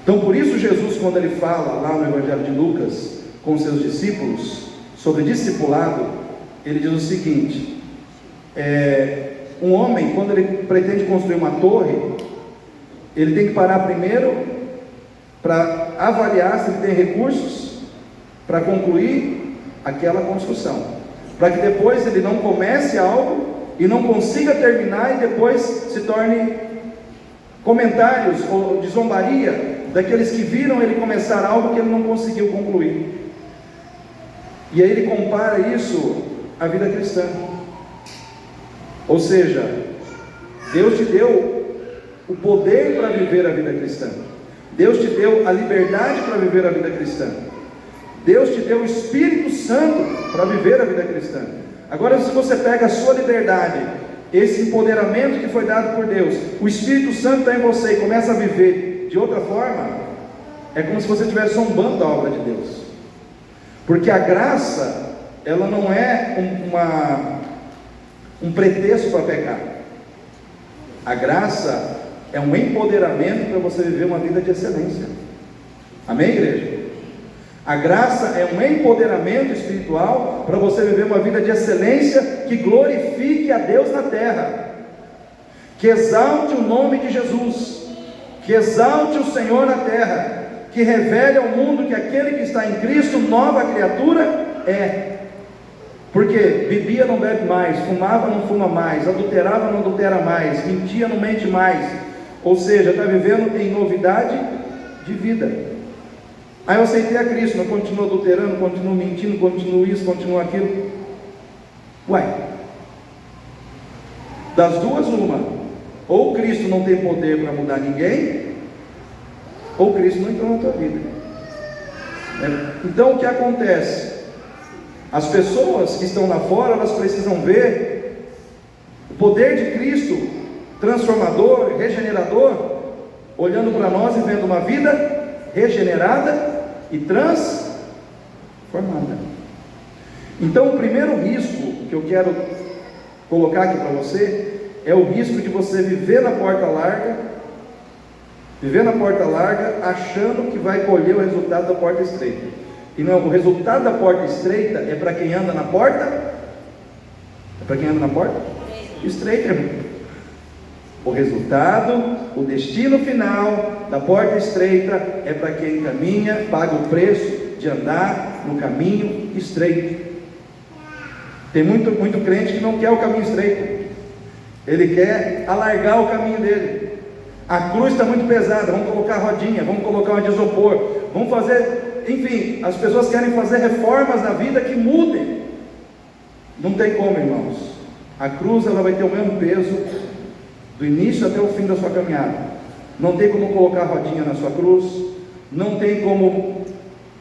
Então, por isso Jesus, quando ele fala lá no Evangelho de Lucas com seus discípulos sobre discipulado, ele diz o seguinte: um homem, quando ele pretende construir uma torre, ele tem que parar primeiro para avaliar se ele tem recursos para concluir aquela construção, para que depois ele não comece algo e não consiga terminar e depois se torne comentários ou de zombaria daqueles que viram ele começar algo que ele não conseguiu concluir. E aí ele compara isso à vida cristã. Ou seja, Deus te deu o poder para viver a vida cristã. Deus te deu a liberdade para viver a vida cristã. Deus te deu o Espírito Santo para viver a vida cristã. Agora, se você pega a sua liberdade, esse empoderamento que foi dado por Deus, o Espírito Santo está em você e começa a viver de outra forma, é como se você estivesse zombando da obra de Deus. Porque a graça, ela não é um pretexto para pecar. A graça é um empoderamento para você viver uma vida de excelência. Amém, igreja? A graça é um empoderamento espiritual para você viver uma vida de excelência que glorifique a Deus na terra, que exalte o nome de Jesus, que exalte o Senhor na terra, que revele ao mundo que aquele que está em Cristo, nova criatura é. Porque bebia, não bebe mais, fumava, não fuma mais, adulterava, não adultera mais, mentia, não mente mais. Ou seja, está vivendo em novidade de vida. Aí eu aceitei a Cristo, mas continuo adulterando, continuo mentindo, continuo isso, continuo aquilo. Das duas uma: ou Cristo não tem poder para mudar ninguém, ou Cristo não entrou na tua vida. Então o que acontece? As pessoas que estão lá fora, elas precisam ver o poder de Cristo transformador, regenerador, olhando para nós e vendo uma vida regenerada e transformada. Então o primeiro risco que eu quero colocar aqui para você é o risco de você viver na porta larga, achando que vai colher o resultado da porta estreita. E não, o resultado da porta estreita é para quem anda na porta. Estreita, irmão. O resultado, o destino final da porta estreita é para quem caminha, paga o preço de andar no caminho estreito. Tem muito crente que não quer o caminho estreito. Ele quer alargar o caminho dele. A cruz está muito pesada, vamos colocar rodinha, vamos colocar uma de isopor, vamos fazer, enfim, as pessoas querem fazer reformas na vida que mudem. Não tem como, irmãos. A cruz, ela vai ter o mesmo peso do início até o fim da sua caminhada. Não tem como colocar rodinha na sua cruz, não tem como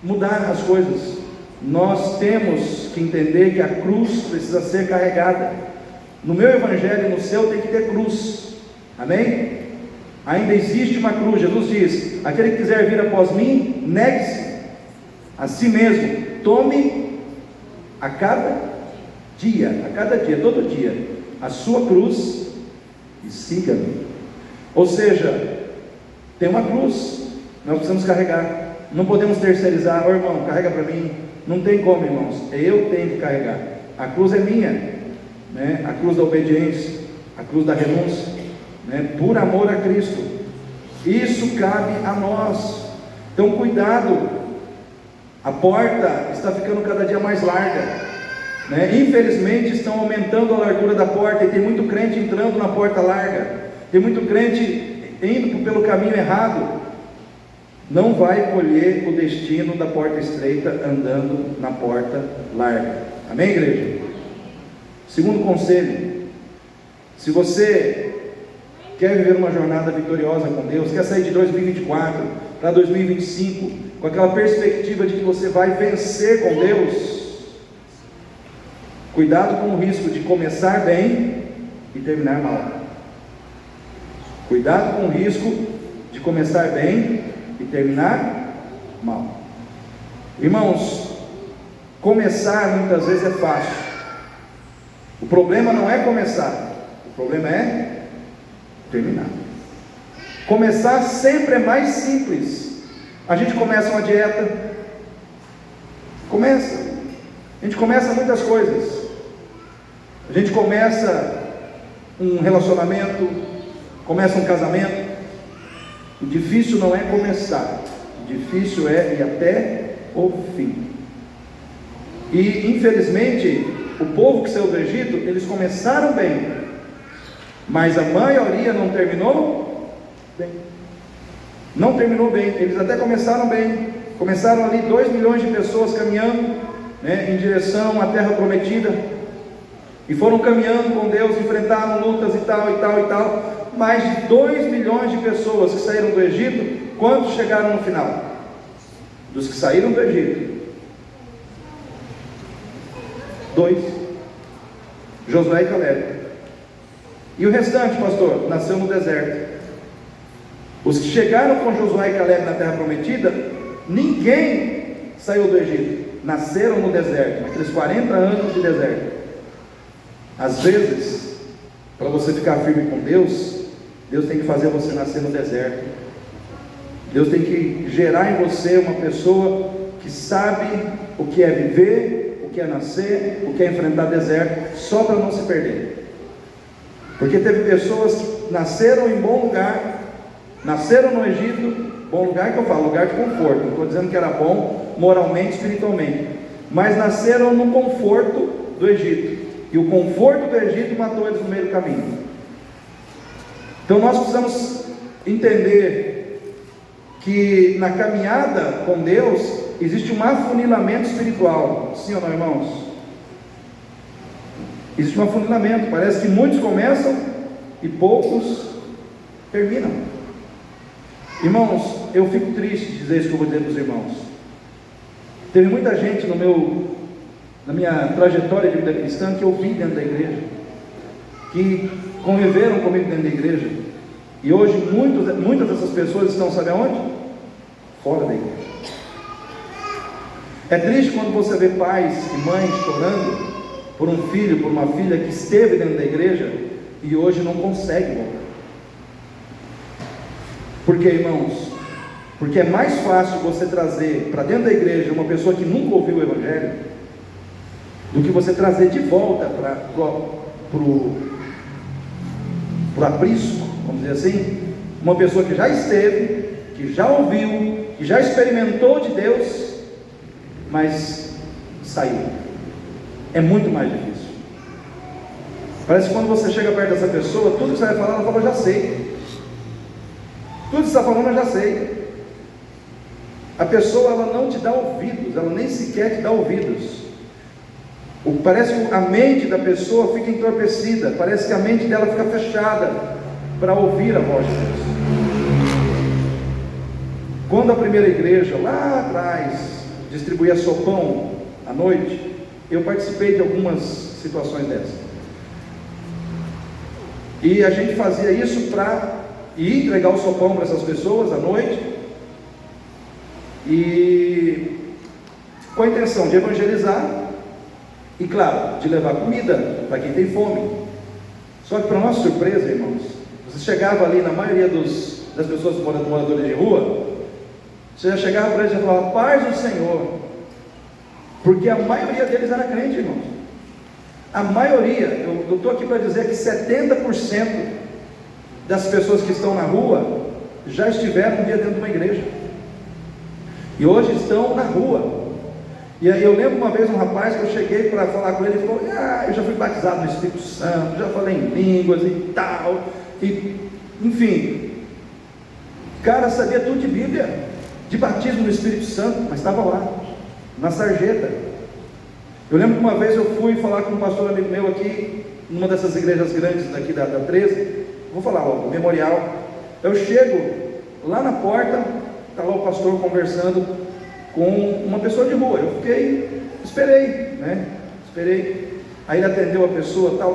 mudar as coisas. Nós temos que entender que a cruz precisa ser carregada. No meu evangelho e no seu tem que ter cruz, amém? Ainda existe uma cruz. Jesus diz: aquele que quiser vir após mim, negue-se a si mesmo, tome a cada dia, todo dia, a sua cruz e siga-me. Ou seja, tem uma cruz, nós precisamos carregar, não podemos terceirizar. Ô irmão, carrega para mim. Não tem como, irmãos, eu tenho que carregar. A cruz é minha, né? A cruz da obediência, a cruz da renúncia, né? Por amor a Cristo. Isso cabe a nós. Então cuidado, a porta está ficando cada dia mais larga, né? Infelizmente estão aumentando a largura da porta, e tem muito crente entrando na porta larga, tem muito crente indo pelo caminho errado. Não vai colher o destino da porta estreita andando na porta larga. Amém, igreja? Segundo conselho: se você quer viver uma jornada vitoriosa com Deus, quer sair de 2024 para 2025 com aquela perspectiva de que você vai vencer com Deus, cuidado com o risco de começar bem e terminar mal. Cuidado com o risco de começar bem e terminar mal. Irmãos, começar muitas vezes é fácil. O problema não é começar, o problema é terminar. Começar sempre é mais simples. A gente começa uma dieta, a gente começa muitas coisas. A gente começa um relacionamento, começa um casamento. O difícil não é começar, o difícil é ir até o fim. E infelizmente, o povo que saiu do Egito, eles começaram bem, mas a maioria não terminou bem. Não terminou bem. Eles até começaram bem, começaram ali 2 milhões de pessoas caminhando, né, em direção à terra prometida, e foram caminhando com Deus, enfrentaram lutas e tal, e tal, e tal. Mais de 2 milhões de pessoas que saíram do Egito, quantos chegaram no final? Dos que saíram do Egito, 2, Josué e Caleb. E o restante, pastor, nasceu no deserto. Os que chegaram com Josué e Caleb na terra prometida, ninguém saiu do Egito, nasceram no deserto, naqueles 40 anos de deserto. Às vezes, para você ficar firme com Deus, Deus tem que fazer você nascer no deserto. Deus tem que gerar em você uma pessoa que sabe o que é viver, o que é nascer, o que é enfrentar deserto, só para não se perder. Porque teve pessoas que nasceram em bom lugar, nasceram no Egito, bom lugar que eu falo, lugar de conforto, não estou dizendo que era bom moralmente, espiritualmente, mas nasceram no conforto do Egito, e o conforto do Egito matou eles no meio do caminho. Então nós precisamos entender que na caminhada com Deus existe um afunilamento espiritual, sim ou não, irmãos? Existe um afunilamento, parece que muitos começam e poucos terminam. Irmãos, eu fico triste de dizer isso que eu vou dizer para os irmãos. Teve muita gente na minha trajetória de vida cristã que eu vi dentro da igreja, que conviveram comigo dentro da igreja, e hoje muitas dessas pessoas estão, sabe aonde? Fora da igreja. É triste quando você vê pais e mães chorando por um filho, por uma filha que esteve dentro da igreja e hoje não consegue voltar. Por quê, irmãos? Porque é mais fácil você trazer para dentro da igreja uma pessoa que nunca ouviu o evangelho do que você trazer de volta para o aprisco, vamos dizer assim, uma pessoa que já esteve, que já ouviu, que já experimentou de Deus, mas saiu. É muito mais difícil. Parece que quando você chega perto dessa pessoa, tudo que você vai falar, ela fala, eu já sei. Tudo que você está falando, eu já sei. A pessoa, ela não te dá ouvidos, ela nem sequer te dá ouvidos. Parece que a mente da pessoa fica entorpecida, parece que a mente dela fica fechada para ouvir a voz de Deus. Quando a primeira igreja, lá atrás, distribuía sopão à noite, eu participei de algumas situações dessas. E a gente fazia isso para ir entregar o sopão para essas pessoas à noite, e com a intenção de evangelizar e, claro, de levar comida para quem tem fome. Só que, para nossa surpresa, irmãos, você chegava ali, na maioria das pessoas moradores de rua, você já chegava para eles e falava, paz do Senhor, porque a maioria deles era crente, irmãos. A maioria, eu estou aqui para dizer que 70% das pessoas que estão na rua já estiveram um dia dentro de uma igreja, e hoje estão na rua. E aí eu lembro uma vez um rapaz que eu cheguei para falar com ele, ele falou, eu já fui batizado no Espírito Santo, já falei em línguas e tal, e, enfim, o cara sabia tudo de Bíblia, de batismo no Espírito Santo, mas estava lá, na sarjeta. Eu lembro que uma vez eu fui falar com um pastor amigo meu aqui, numa dessas igrejas grandes daqui da 13, vou falar logo, Memorial. Eu chego lá na porta, está lá o pastor conversando com uma pessoa de rua. Eu esperei. Aí ele atendeu a pessoa, tal.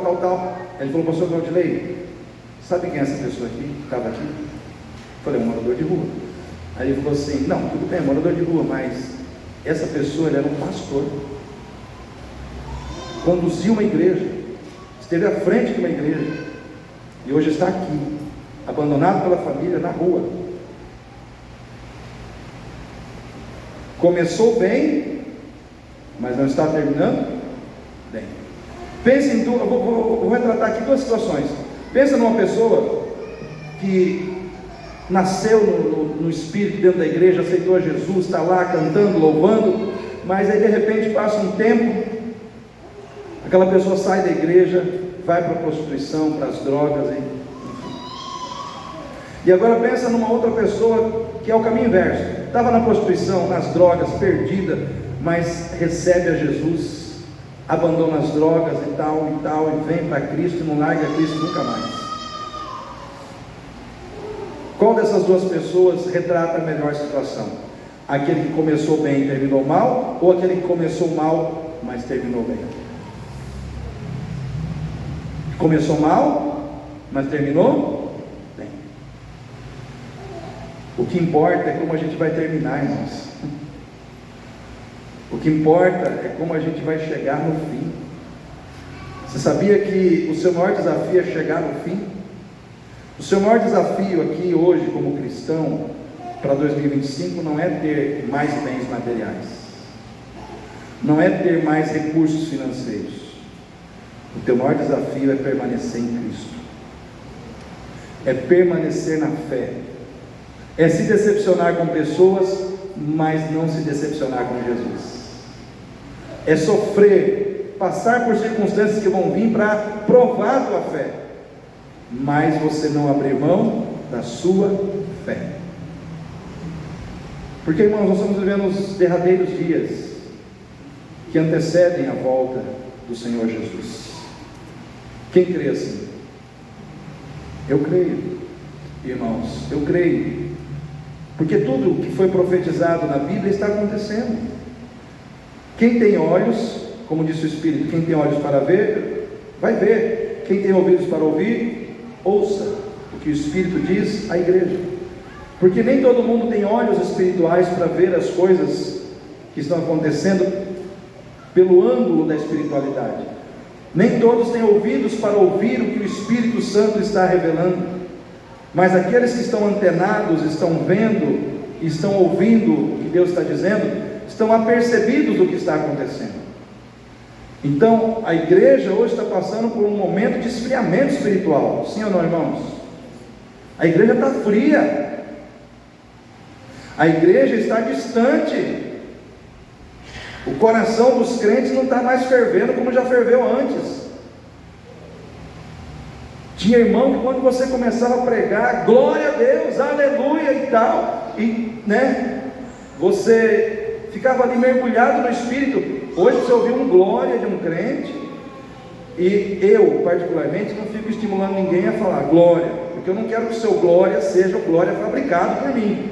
Ele falou, pastor Claudilei, sabe quem é essa pessoa aqui, que estava aqui? Eu falei, um morador de rua. Aí ele falou assim, não, tudo bem, morador de rua, mas essa pessoa, ele era um pastor, conduziu uma igreja, esteve à frente de uma igreja, e hoje está aqui, abandonado pela família, na rua. Começou bem, mas não está terminando bem. Pense em duas, eu vou retratar aqui duas situações. Pensa numa pessoa que nasceu no Espírito dentro da igreja, aceitou a Jesus, está lá cantando, louvando, mas aí de repente passa um tempo, aquela pessoa sai da igreja, vai para a prostituição, para as drogas, enfim. E agora pensa numa outra pessoa que é o caminho inverso, estava na prostituição, nas drogas, perdida, mas recebe a Jesus, abandona as drogas e tal, e vem para Cristo e não larga Cristo nunca mais. Qual dessas duas pessoas retrata a melhor situação? Aquele que começou bem e terminou mal, ou aquele que começou mal, mas terminou bem? Começou mal, mas terminou bem. O que importa é como a gente vai terminar, irmãos. O que importa é como a gente vai chegar no fim. Você sabia que o seu maior desafio é chegar no fim? O seu maior desafio aqui hoje como cristão para 2025 não é ter mais bens materiais, não é ter mais recursos financeiros. O teu maior desafio é permanecer em Cristo, é permanecer na fé, é se decepcionar com pessoas, mas não se decepcionar com Jesus, é sofrer, passar por circunstâncias que vão vir para provar a tua fé, mas você não abrir mão da sua fé. Porque, irmãos, nós estamos vivendo os derradeiros dias que antecedem a volta do Senhor Jesus. Quem crê assim? Eu creio, irmãos, eu creio, porque tudo que foi profetizado na Bíblia está acontecendo. Quem tem olhos, como disse o Espírito, quem tem olhos para ver, vai ver. Quem tem ouvidos para ouvir, ouça o que o Espírito diz à igreja, porque nem todo mundo tem olhos espirituais para ver as coisas que estão acontecendo pelo ângulo da espiritualidade, nem todos têm ouvidos para ouvir o que o Espírito Santo está revelando, mas aqueles que estão antenados, estão vendo, estão ouvindo o que Deus está dizendo, estão apercebidos do que está acontecendo. Então, a igreja hoje está passando por um momento de esfriamento espiritual, sim ou não, irmãos? A igreja está fria, a igreja está distante, o coração dos crentes não está mais fervendo como já ferveu antes. Tinha irmão que quando você começava a pregar, glória a Deus, aleluia e tal, e você ficava ali mergulhado no Espírito. Hoje você ouviu um glória de um crente, e eu particularmente não fico estimulando ninguém a falar glória, porque eu não quero que o seu glória seja glória fabricado por mim.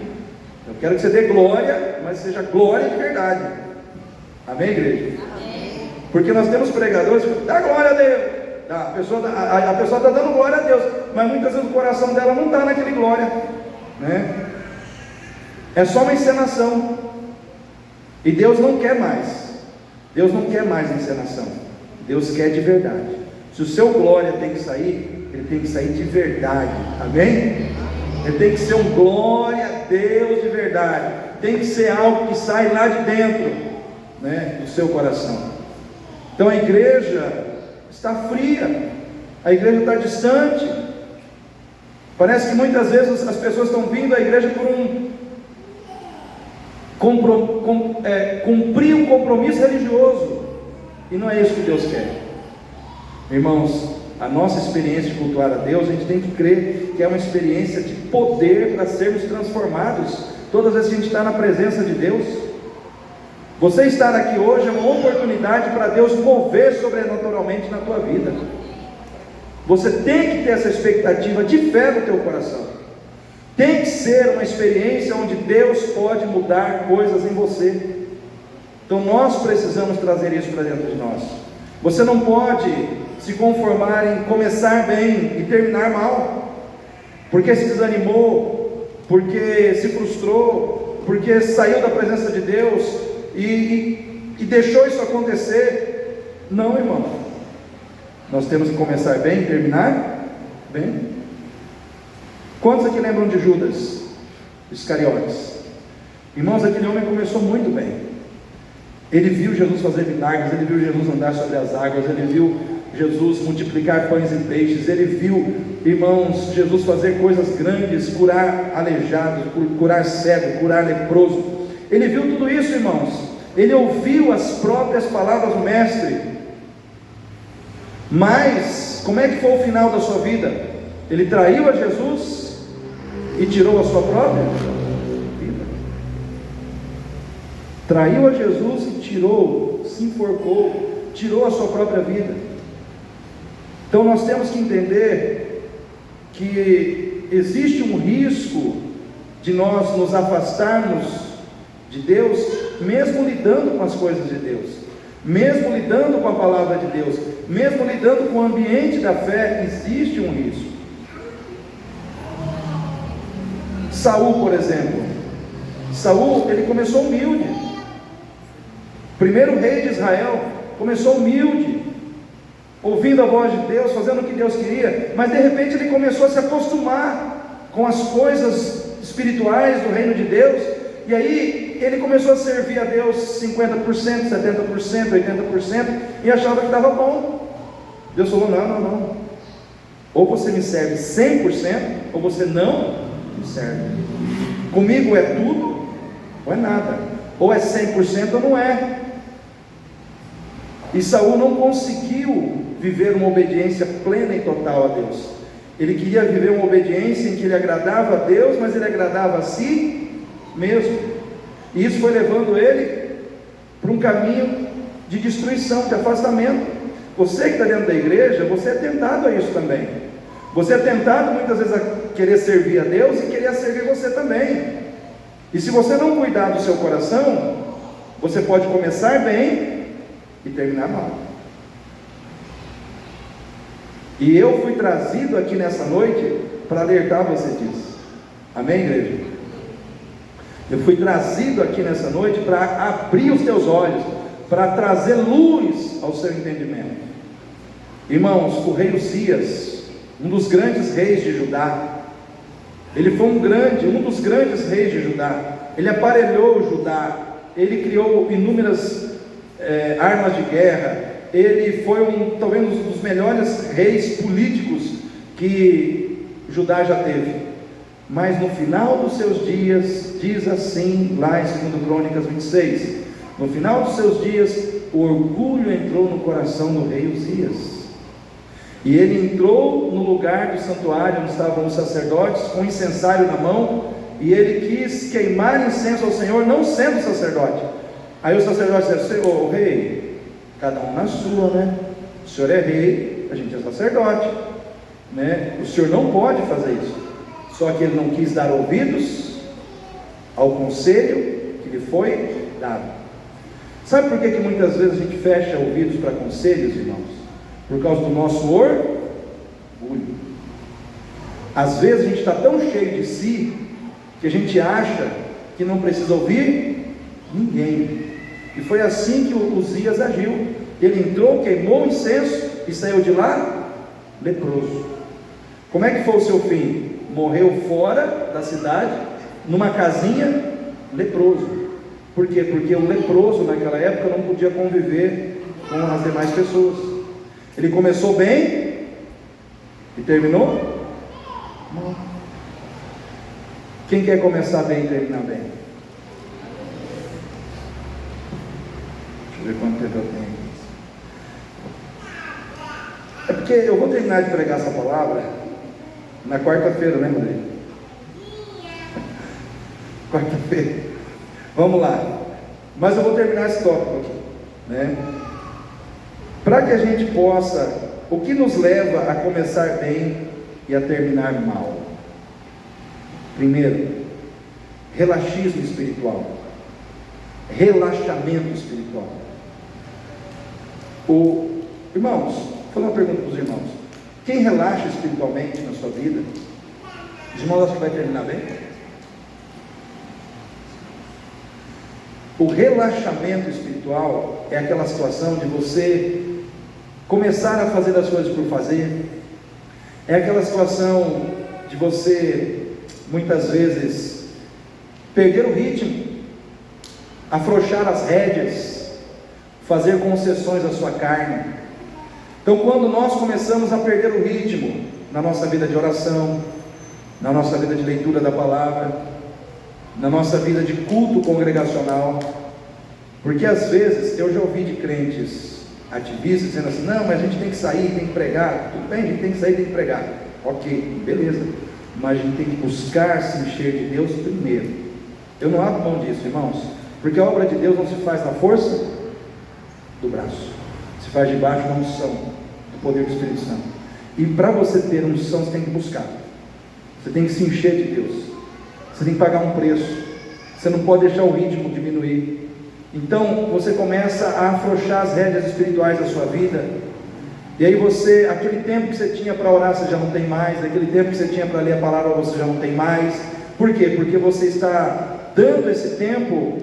Eu quero que você dê glória, mas seja glória de verdade. Amém, igreja? Amém. Porque nós temos pregadores que dá glória a Deus. A pessoa está dando glória a Deus, mas muitas vezes o coração dela não está naquele glória, né? É só uma encenação. E Deus não quer mais. Deus não quer mais encenação. Deus quer de verdade. Se o seu glória tem que sair, ele tem que sair de verdade. Amém? Ele tem que ser um glória a Deus de verdade. Tem que ser algo que sai lá de dentro, né, do seu coração. Então a igreja está fria, a igreja está distante. Parece que muitas vezes as pessoas estão vindo à igreja por cumprir um compromisso religioso, e não é isso que Deus quer. Irmãos, a nossa experiência de cultuar a Deus, a gente tem que crer que é uma experiência de poder para sermos transformados todas as vezes que a gente está na presença de Deus. Você estar aqui hoje é uma oportunidade para Deus mover sobrenaturalmente na tua vida. Você tem que ter essa expectativa de fé no teu coração. Tem que ser uma experiência onde Deus pode mudar coisas em você. Então nós precisamos trazer isso para dentro de nós. Você não pode se conformar em começar bem e terminar mal, porque se desanimou, porque se frustrou, porque saiu da presença de Deus e deixou isso acontecer. Não, irmão. Nós temos que começar bem e terminar bem. Quantos aqui lembram de Judas Iscariotes? Irmãos, aquele homem começou muito bem. Ele viu Jesus fazer milagres, ele viu Jesus andar sobre as águas, ele viu Jesus multiplicar pães e peixes, ele viu, irmãos, Jesus fazer coisas grandes, curar aleijado, curar cego, curar leproso. Ele viu tudo isso, irmãos. Ele ouviu as próprias palavras do Mestre. Mas, como é que foi o final da sua vida? Ele traiu a Jesus e tirou a sua própria vida. Traiu a Jesus e tirou, se enforcou, tirou a sua própria vida. Então nós temos que entender que existe um risco de nós nos afastarmos de Deus, mesmo lidando com as coisas de Deus, mesmo lidando com a palavra de Deus, mesmo lidando com o ambiente da fé, existe um risco. Saul, por exemplo, Saul, ele começou humilde, primeiro rei de Israel, começou humilde, ouvindo a voz de Deus, fazendo o que Deus queria, mas de repente ele começou a se acostumar com as coisas espirituais do reino de Deus, e aí ele começou a servir a Deus 50%, 70%, 80%, e achava que estava bom. Deus falou: não, ou você me serve 100%, ou você não me serve. Comigo é tudo, ou é nada, ou é 100% ou não é. E Saul não conseguiu viver uma obediência plena e total a Deus. Ele queria viver uma obediência em que ele agradava a Deus, mas ele agradava a si mesmo. E isso foi levando ele para um caminho de destruição, de afastamento. Você que está dentro da igreja, você é tentado a isso também. Você é tentado muitas vezes a querer servir a Deus e querer servir você também. E se você não cuidar do seu coração, você pode começar bem e terminar mal. E eu fui trazido aqui nessa noite para alertar você disso. Amém, igreja? Eu fui trazido aqui nessa noite para abrir os teus olhos, para trazer luz ao seu entendimento. Irmãos, o rei Uzias, um dos grandes reis de Judá, ele foi um dos grandes reis de Judá. Ele aparelhou Judá, ele criou inúmeras armas de guerra. Ele foi talvez um dos melhores reis políticos que Judá já teve. Mas no final dos seus dias, diz assim lá em 2 Crônicas 26, no final dos seus dias, o orgulho entrou no coração do rei Uzias. E ele entrou no lugar do santuário onde estavam os sacerdotes, com um incensário na mão, e ele quis queimar incenso ao Senhor, não sendo sacerdote. Aí os sacerdotes disseram: Senhor, rei, cada um na sua, né? O senhor é rei, a gente é sacerdote, né? O senhor não pode fazer isso. Só que ele não quis dar ouvidos ao conselho que lhe foi dado. Sabe por que muitas vezes a gente fecha ouvidos para conselhos, irmãos? Por causa do nosso orgulho. Às vezes a gente está tão cheio de si que a gente acha que não precisa ouvir ninguém. E foi assim que o Uzias agiu. Ele entrou, queimou o incenso e saiu de lá leproso. Como é que foi o seu fim? Morreu fora da cidade, numa casinha, leproso. Por quê? Porque o leproso naquela época não podia conviver com as demais pessoas. Ele começou bem e terminou mal. Quem quer começar bem e terminar bem? Deixa eu ver quanto tempo eu tenho. É porque eu vou terminar de pregar essa palavra na quarta-feira, né, Rodrigo? Quarta-feira. Vamos lá. Mas eu vou terminar esse tópico aqui, né? Para que a gente possa, o que nos leva a começar bem e a terminar mal? Primeiro, relaxismo espiritual, relaxamento espiritual. Irmãos, vou fazer uma pergunta para os irmãos: quem relaxa espiritualmente na sua vida, os irmãos acham que vai terminar bem? O relaxamento espiritual é aquela situação de você começar a fazer as coisas por fazer, é aquela situação de você, muitas vezes, perder o ritmo, afrouxar as rédeas, fazer concessões à sua carne. Então, quando nós começamos a perder o ritmo na nossa vida de oração, na nossa vida de leitura da palavra, na nossa vida de culto congregacional, porque às vezes eu já ouvi de crentes ativistas dizendo assim: não, mas a gente tem que sair, tem que pregar. Tudo bem, a gente tem que sair, tem que pregar. Ok, beleza, mas a gente tem que buscar se encher de Deus primeiro. Eu não abro mão disso, irmãos, porque a obra de Deus não se faz na força do braço, se faz debaixo da unção, do poder do Espírito Santo. E para você ter unção, você tem que buscar, você tem que se encher de Deus, você tem que pagar um preço, você não pode deixar o ritmo diminuir. Então você começa a afrouxar as rédeas espirituais da sua vida, e aí você, aquele tempo que você tinha para orar, você já não tem mais, aquele tempo que você tinha para ler a palavra, você já não tem mais. Por quê? Porque você está dando esse tempo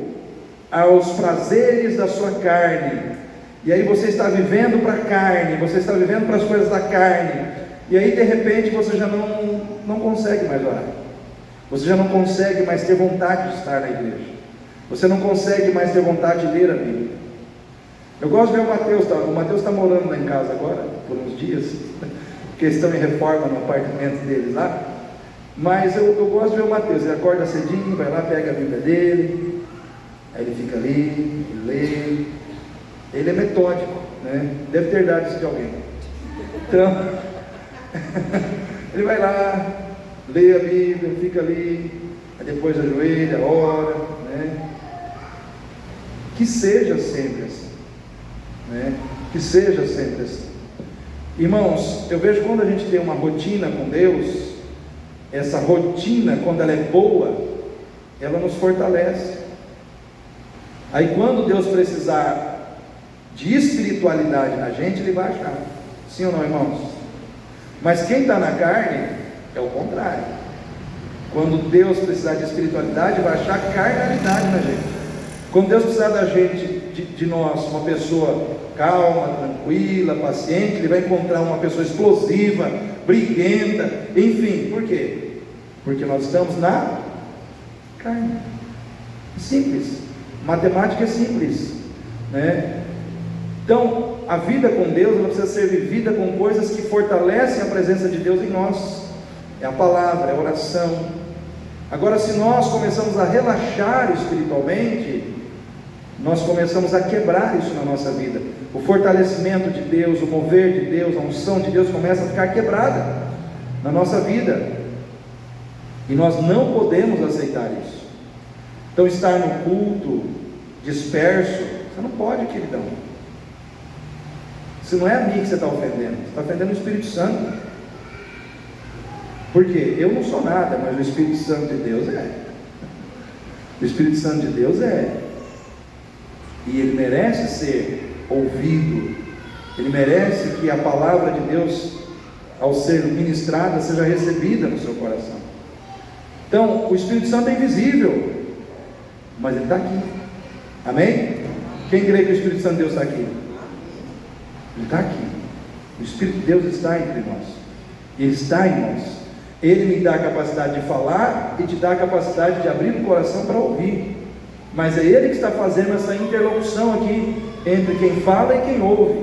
aos prazeres da sua carne, e aí você está vivendo para a carne, você está vivendo para as coisas da carne, e aí de repente você já não consegue mais orar, você já não consegue mais ter vontade de estar na igreja, você não consegue mais ter vontade de ler a Bíblia. Eu gosto de ver o Mateus está morando lá em casa agora, por uns dias, porque eles estão em reforma no apartamento deles lá, mas eu gosto de ver o Mateus. Ele acorda cedinho, vai lá, pega a Bíblia dele, aí ele fica ali, ele lê, ele é metódico, né? Deve ter dado isso de alguém. Então, ele vai lá, lê a Bíblia, fica ali, aí depois ajoelha, ora, né? Que seja sempre assim, né? Que seja sempre assim. Irmãos, eu vejo quando a gente tem uma rotina com Deus, essa rotina, quando ela é boa, ela nos fortalece. Aí quando Deus precisar de espiritualidade na gente, Ele vai achar. Sim ou não, irmãos? Mas quem está na carne é o contrário. Quando Deus precisar de espiritualidade, vai achar carnalidade na gente. Quando Deus precisar da gente, de nós, uma pessoa calma, tranquila, paciente, Ele vai encontrar uma pessoa explosiva, briguenta, enfim. Por quê? Porque nós estamos na carne. Simples. Matemática é simples, né? Então, a vida com Deus, ela precisa ser vivida com coisas que fortalecem a presença de Deus em nós. É a palavra, é a oração. Agora, se nós começamos a relaxar espiritualmente, nós começamos a quebrar isso na nossa vida. O fortalecimento de Deus, o mover de Deus, a unção de Deus começa a ficar quebrada na nossa vida. E nós não podemos aceitar isso. Então, estar no culto disperso, você não pode, queridão. Se não é a mim que você está ofendendo, você está ofendendo o Espírito Santo. Por quê? Eu não sou nada, mas o Espírito Santo de Deus é. O Espírito Santo de Deus é. E ele merece ser ouvido. Ele merece que a palavra de Deus, ao ser ministrada, seja recebida no seu coração. Então, o Espírito Santo é invisível, mas ele está aqui. Amém? Quem crê que o Espírito Santo de Deus está aqui? Ele está aqui. O Espírito de Deus está entre nós. Ele está em nós. Ele me dá a capacidade de falar e te dá a capacidade de abrir o coração para ouvir. Mas é Ele que está fazendo essa interlocução aqui entre quem fala e quem ouve.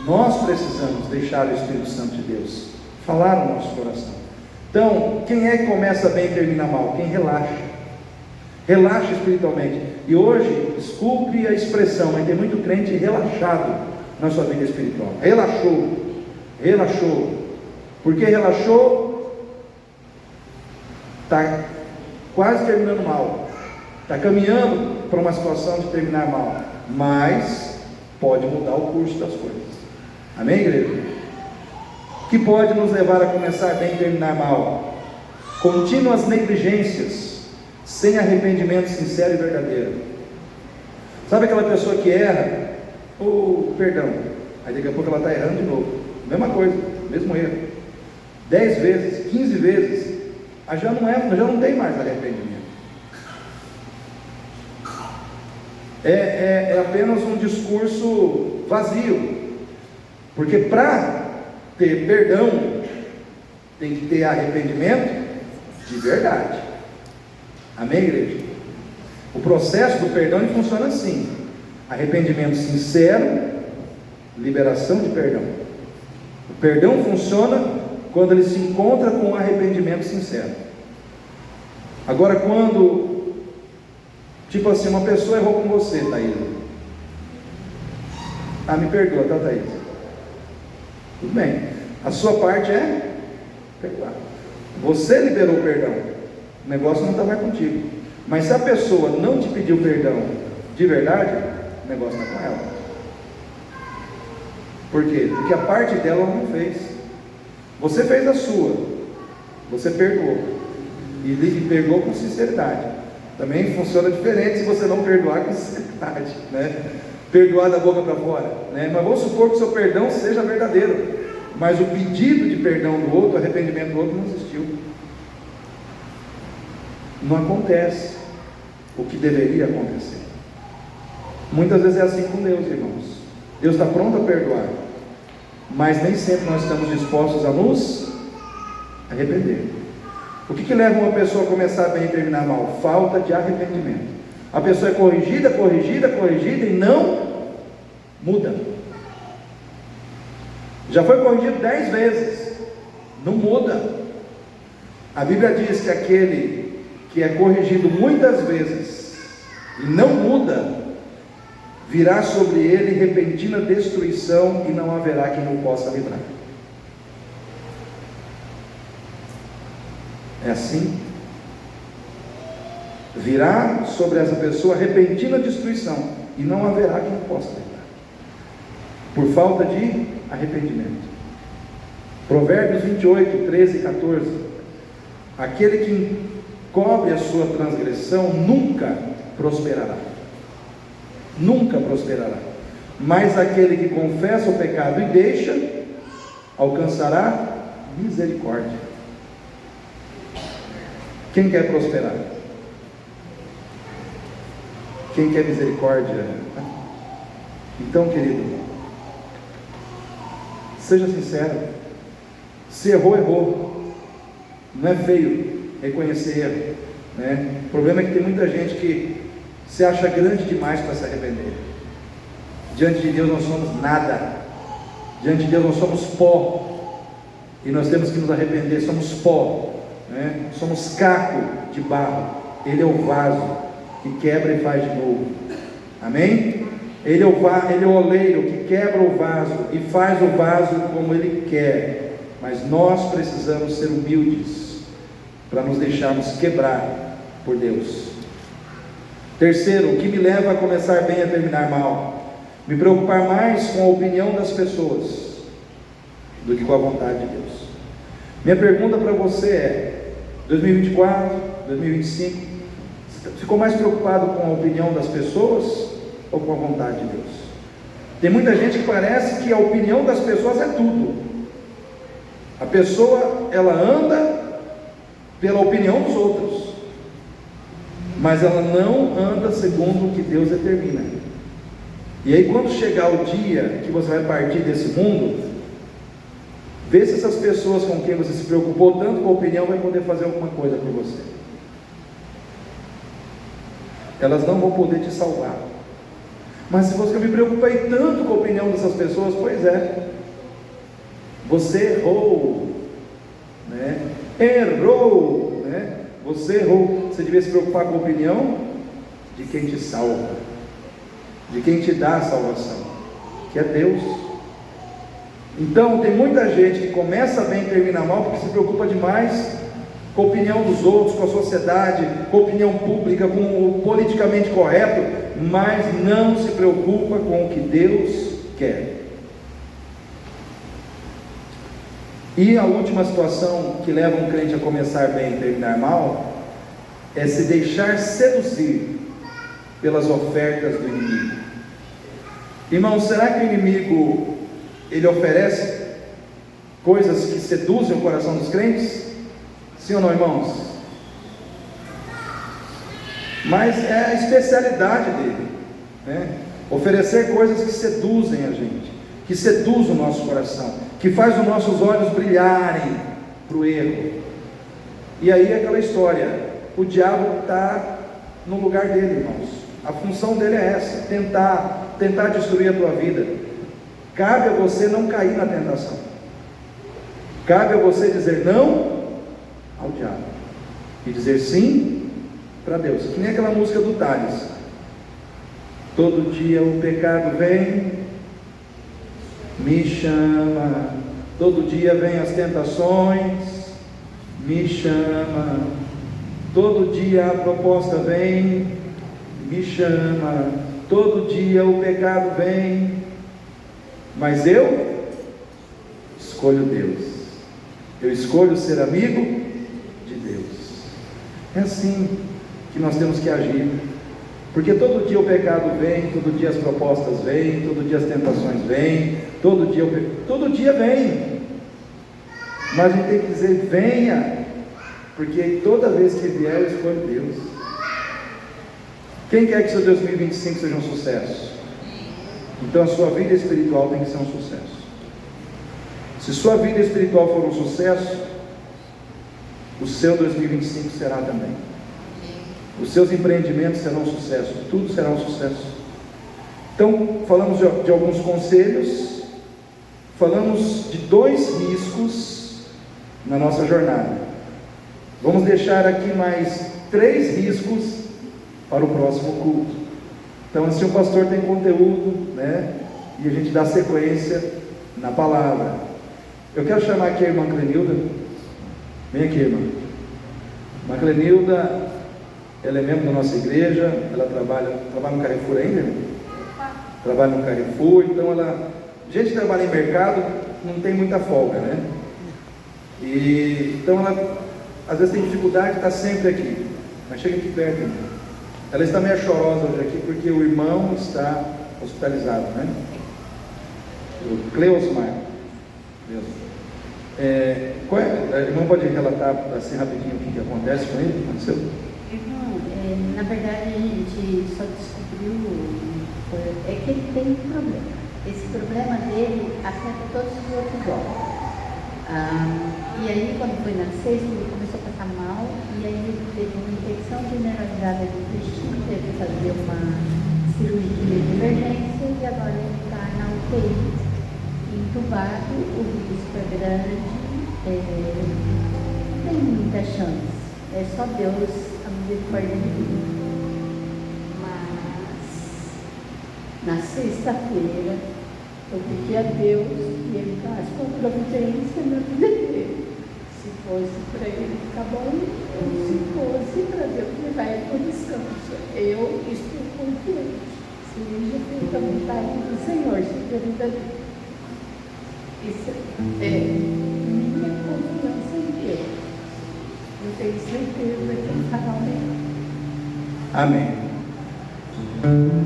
Nós precisamos deixar o Espírito Santo de Deus falar no nosso coração. Então, quem é que começa bem e termina mal? Quem relaxa. Relaxa espiritualmente. E hoje, desculpe a expressão, mas tem muito crente relaxado na sua vida espiritual. Relaxou. Porque relaxou, está quase terminando mal, está caminhando para uma situação de terminar mal, mas pode mudar o curso das coisas. Amém, igreja? Que pode nos levar a começar bem e terminar mal? Contínuas negligências, sem arrependimento sincero e verdadeiro. Sabe aquela pessoa que erra? Perdão, aí daqui a pouco ela está errando de novo, mesma coisa, mesmo erro, 10 vezes, 15 vezes, aí já não tem mais arrependimento. É apenas um discurso vazio, porque para ter perdão tem que ter arrependimento de verdade. Amém, igreja? O processo do perdão ele funciona assim: arrependimento sincero, liberação de perdão. O perdão funciona quando ele se encontra com arrependimento sincero. Agora, quando, tipo assim, uma pessoa errou com você, Thaís. Me perdoa, tá, Thaís? Tudo bem. A sua parte é perdoar. Você liberou o perdão. O negócio não está mais contigo. Mas se a pessoa não te pediu perdão de verdade, o negócio está com ela. Por quê? Porque a parte dela ela não fez. Você fez a sua. Você perdoou. E perdoou com sinceridade. Também funciona diferente se você não perdoar com sinceridade, né? Perdoar da boca para fora, né? Mas vamos supor que o seu perdão seja verdadeiro, mas o pedido de perdão do outro, o arrependimento do outro não existiu. Não acontece o que deveria acontecer. Muitas vezes é assim com Deus, irmãos. Deus está pronto a perdoar, mas nem sempre nós estamos dispostos a nos arrepender. O que leva uma pessoa a começar bem e terminar mal? Falta de arrependimento. A pessoa é corrigida e não muda. Já foi corrigido 10 vezes, não muda. A Bíblia diz que aquele que é corrigido muitas vezes e não muda, virá sobre ele repentina destruição e não haverá quem o possa livrar. É assim? Virá sobre essa pessoa repentina destruição e não haverá quem o possa livrar, por falta de arrependimento. Provérbios 28, 13 e 14. Aquele que encobre a sua transgressão nunca prosperará. Nunca prosperará. Mas aquele que confessa o pecado e deixa, alcançará misericórdia. Quem quer prosperar? Quem quer misericórdia? Então, querido, seja sincero. Se errou. Não é feio reconhecer erro, né? O problema é que tem muita gente que se acha grande demais para se arrepender. Diante de Deus nós somos nada. Diante de Deus nós somos pó. E nós temos que nos arrepender. Somos pó, né? Somos caco de barro. Ele é o vaso que quebra e faz de novo. Amém? Ele é o oleiro que quebra o vaso e faz o vaso como Ele quer, mas nós precisamos ser humildes para nos deixarmos quebrar por Deus. Terceiro, o que me leva a começar bem e a terminar mal? Me preocupar mais com a opinião das pessoas do que com a vontade de Deus. Minha pergunta para você é: 2024, 2025, você ficou mais preocupado com a opinião das pessoas ou com a vontade de Deus? Tem muita gente que parece que a opinião das pessoas é tudo. A pessoa, ela anda pela opinião dos outros, mas ela não anda segundo o que Deus determina. E aí, quando chegar o dia que você vai partir desse mundo, vê se essas pessoas com quem você se preocupou tanto com a opinião vai poder fazer alguma coisa por você. Elas não vão poder te salvar. Mas se você me preocupei tanto com a opinião dessas pessoas, pois é, você errou, né? Errou, né? Você errou. Você devia se preocupar com a opinião de quem te salva, de quem te dá a salvação, que é Deus. Então tem muita gente que começa bem e termina mal porque se preocupa demais com a opinião dos outros, com a sociedade, com a opinião pública, com o politicamente correto, mas não se preocupa com o que Deus quer. E a última situação que leva um crente a começar bem e terminar mal é se deixar seduzir pelas ofertas do inimigo. Irmão, será que o inimigo ele oferece coisas que seduzem o coração dos crentes? Sim ou não, irmãos? Mas é a especialidade dele, né? Oferecer coisas que seduzem a gente, que seduzem o nosso coração, que faz os nossos olhos brilharem para o erro. E aí é aquela história, o diabo está no lugar dele, irmãos. A função dele é essa, tentar destruir a tua vida. Cabe a você não cair na tentação, cabe a você dizer não ao diabo e dizer sim para Deus, que nem aquela música do Tales: todo dia o pecado vem, me chama, todo dia vem as tentações, me chama, todo dia a proposta vem, me chama, todo dia o pecado vem, mas eu escolho Deus, eu escolho ser amigo de Deus. É assim que nós temos que agir, porque todo dia o pecado vem, todo dia as propostas vêm, todo dia as tentações vêm, todo dia vem, mas a gente tem que dizer venha, porque toda vez que vier eu escolho Deus. Quem quer que seu 2025 seja um sucesso? Então a sua vida espiritual tem que ser um sucesso. Se sua vida espiritual for um sucesso, o seu 2025 será também. Os seus empreendimentos serão um sucesso, tudo será um sucesso. Então falamos de alguns conselhos, falamos de 2 riscos na nossa jornada. Vamos deixar aqui mais 3 riscos para o próximo culto. Então assim o pastor tem conteúdo, né? E a gente dá sequência na palavra. Eu quero chamar aqui a irmã Clenilda. Vem aqui, irmã. Irmã Clenilda, ela é membro da nossa igreja, ela trabalha no Carrefour ainda, irmã? Trabalha no Carrefour, então ela... Gente que trabalha em mercado não tem muita folga, né? E então ela às vezes tem dificuldade de estar sempre aqui, mas chega aqui perto, irmã. Ela está meio chorosa hoje aqui porque o irmão está hospitalizado, né? O Cleosmar. A irmã pode relatar assim rapidinho o que acontece com ele? Aconteceu? Irmão, na verdade a gente só descobriu que ele tem um problema. Esse problema dele afeta todos os outros órgãos. E aí quando foi na sexta ele começou a passar mal, e aí ele teve uma infecção generalizada do intestino, teve que fazer uma cirurgia de emergência e agora ele está na UTI, entubado, o risco é grande, tem muita chance, é só Deus a misericórdia de Deus. Mas Na sexta-feira, eu pedi a Deus que Ele faz com providência na vida dele. Se fosse para ele ficar bom, ou se fosse para Deus levar ele para o descanso. Eu estou confiante. Seja feita a vontade do Senhor sobre a vida dele. Isso é minha confiança em Deus. Eu tenho certeza que Ele fará o melhor. Amém.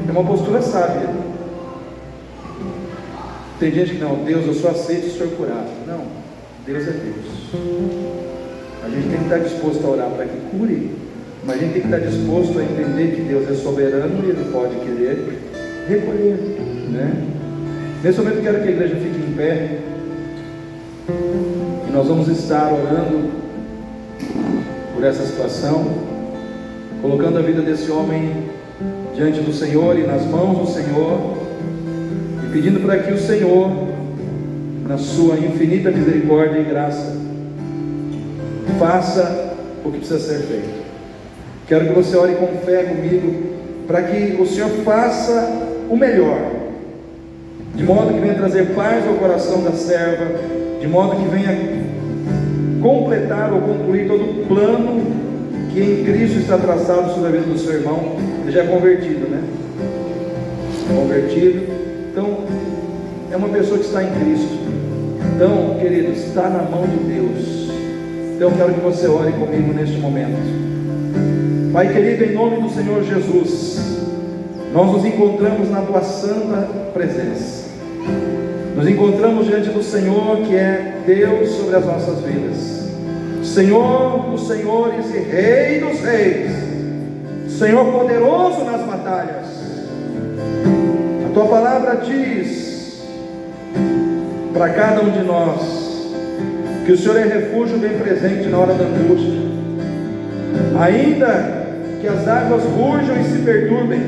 É uma postura sábia. Tem gente que não, Deus, eu só aceito se o Senhor curar. Não, Deus é Deus. A gente tem que estar disposto a orar para que cure, mas a gente tem que estar disposto a entender que Deus é soberano e Ele pode querer recolher, né? Nesse momento eu quero que a igreja fique em pé e nós vamos estar orando por essa situação, colocando a vida desse homem diante do Senhor e nas mãos do Senhor, e pedindo para que o Senhor, na sua infinita misericórdia e graça, faça o que precisa ser feito. Quero que você ore com fé comigo, para que o Senhor faça o melhor, de modo que venha trazer paz ao coração da serva, de modo que venha completar ou concluir todo o plano que em Cristo está traçado sobre a vida do seu irmão. Ele já é convertido, né? Convertido. Então, é uma pessoa que está em Cristo. Então, querido, está na mão de Deus. Então, eu quero que você ore comigo neste momento. Pai querido, em nome do Senhor Jesus, nós nos encontramos na tua santa presença. Nos encontramos diante do Senhor, que é Deus sobre as nossas vidas, Senhor dos senhores e Rei dos reis, Senhor poderoso nas batalhas. A tua palavra diz para cada um de nós que o Senhor é refúgio bem presente na hora da angústia. Ainda que as águas rujam e se perturbem,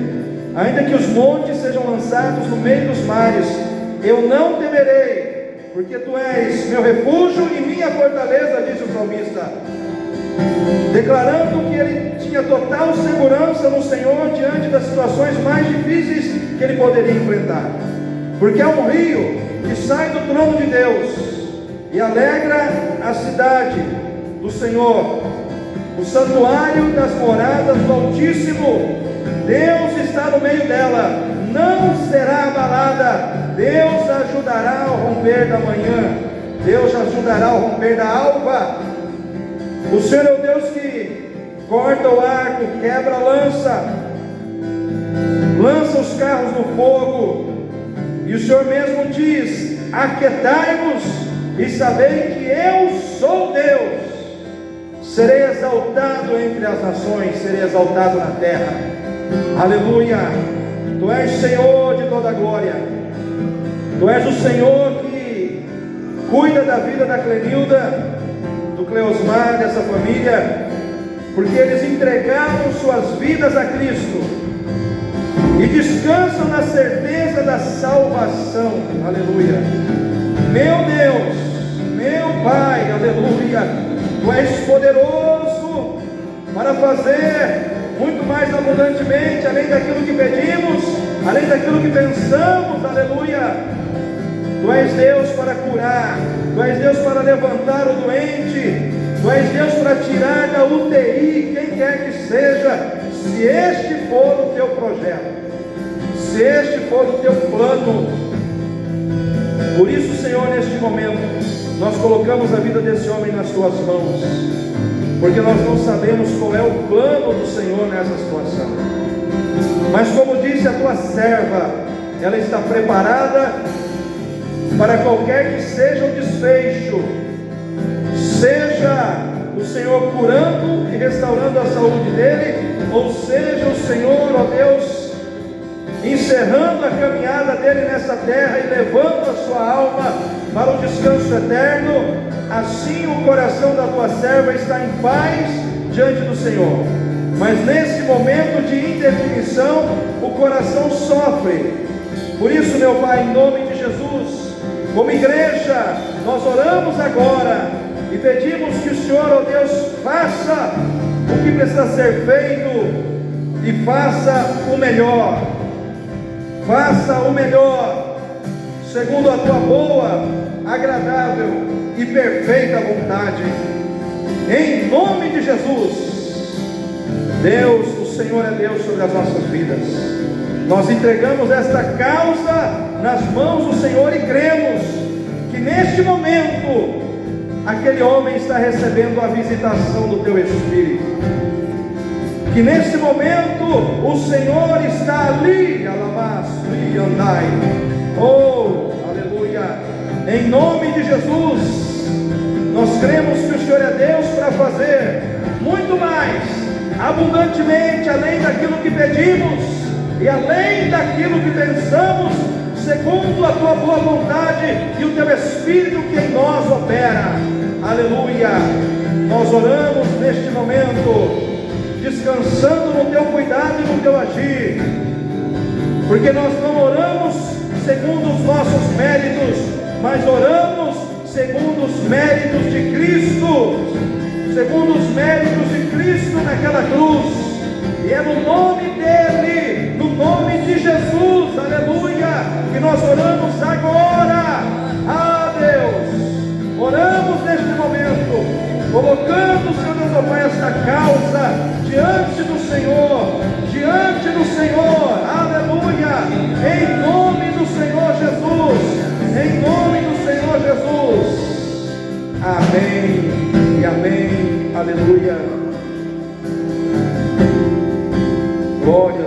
ainda que os montes sejam lançados no meio dos mares, eu não temerei, porque tu és meu refúgio e minha fortaleza, disse o salmista, declarando que ele tinha total segurança no Senhor diante das situações mais difíceis que ele poderia enfrentar, porque é um rio que sai do trono de Deus e alegra a cidade do Senhor, o santuário das moradas do Altíssimo. Deus está no meio dela, não será abalada. Deus ajudará ao romper da manhã, Deus ajudará ao romper da alva. O Senhor é o Deus que corta o arco, quebra a lança, lança os carros no fogo. E o Senhor mesmo diz: aquietai-vos e sabei que eu sou Deus. Serei exaltado entre as nações, serei exaltado na terra. Aleluia. Tu és Senhor de toda a glória. Tu és o Senhor que cuida da vida da Clenilda, do Cleosmar, dessa família, porque eles entregaram suas vidas a Cristo e descansam na certeza da salvação. Aleluia. Meu Deus, meu Pai, aleluia. Tu és poderoso para fazer muito mais abundantemente, além daquilo que pedimos, além daquilo que pensamos, aleluia. Tu és Deus para curar, Tu és Deus para levantar o doente, Tu és Deus para tirar da UTI quem quer que seja, se este for o Teu projeto, se este for o Teu plano. Por isso, Senhor, neste momento, nós colocamos a vida desse homem nas Tuas mãos, porque nós não sabemos qual é o plano do Senhor nessa situação. Mas como disse a Tua serva, ela está preparada para qualquer que seja o desfecho, seja o Senhor curando e restaurando a saúde dele, ou seja o Senhor, ó Deus, encerrando a caminhada dele nessa terra e levando a sua alma para o descanso eterno. Assim o coração da tua serva está em paz diante do Senhor, mas nesse momento de indefinição o coração sofre. Por isso, meu Pai, em nome de Jesus, como igreja, nós oramos agora e pedimos que o Senhor, ó Deus, faça o que precisa ser feito e faça o melhor. faça o melhor, segundo a tua boa, agradável e perfeita vontade, em nome de Jesus. Deus, o Senhor é Deus sobre as nossas vidas. Nós entregamos esta causa nas mãos do Senhor e cremos que neste momento aquele homem está recebendo a visitação do teu Espírito, que neste momento o Senhor está ali, e andai, oh, aleluia, em nome de Jesus. Nós cremos que o Senhor é Deus para fazer muito mais, abundantemente, além daquilo que pedimos e além daquilo que pensamos, segundo a tua boa vontade e o teu Espírito que em nós opera. Aleluia. Nós oramos neste momento, descansando no teu cuidado e no teu agir, porque nós não oramos segundo os nossos méritos, mas oramos segundo os méritos de Cristo, segundo os méritos de Cristo naquela cruz. E é no nome dele, no nome de Jesus, aleluia, que nós oramos agora. Ah, Deus, oramos neste momento, colocando, Senhor Deus, ó Pai, esta causa diante do Senhor, aleluia, em nome do Senhor Jesus, em nome do Senhor Jesus. Amém e amém, aleluia. Glória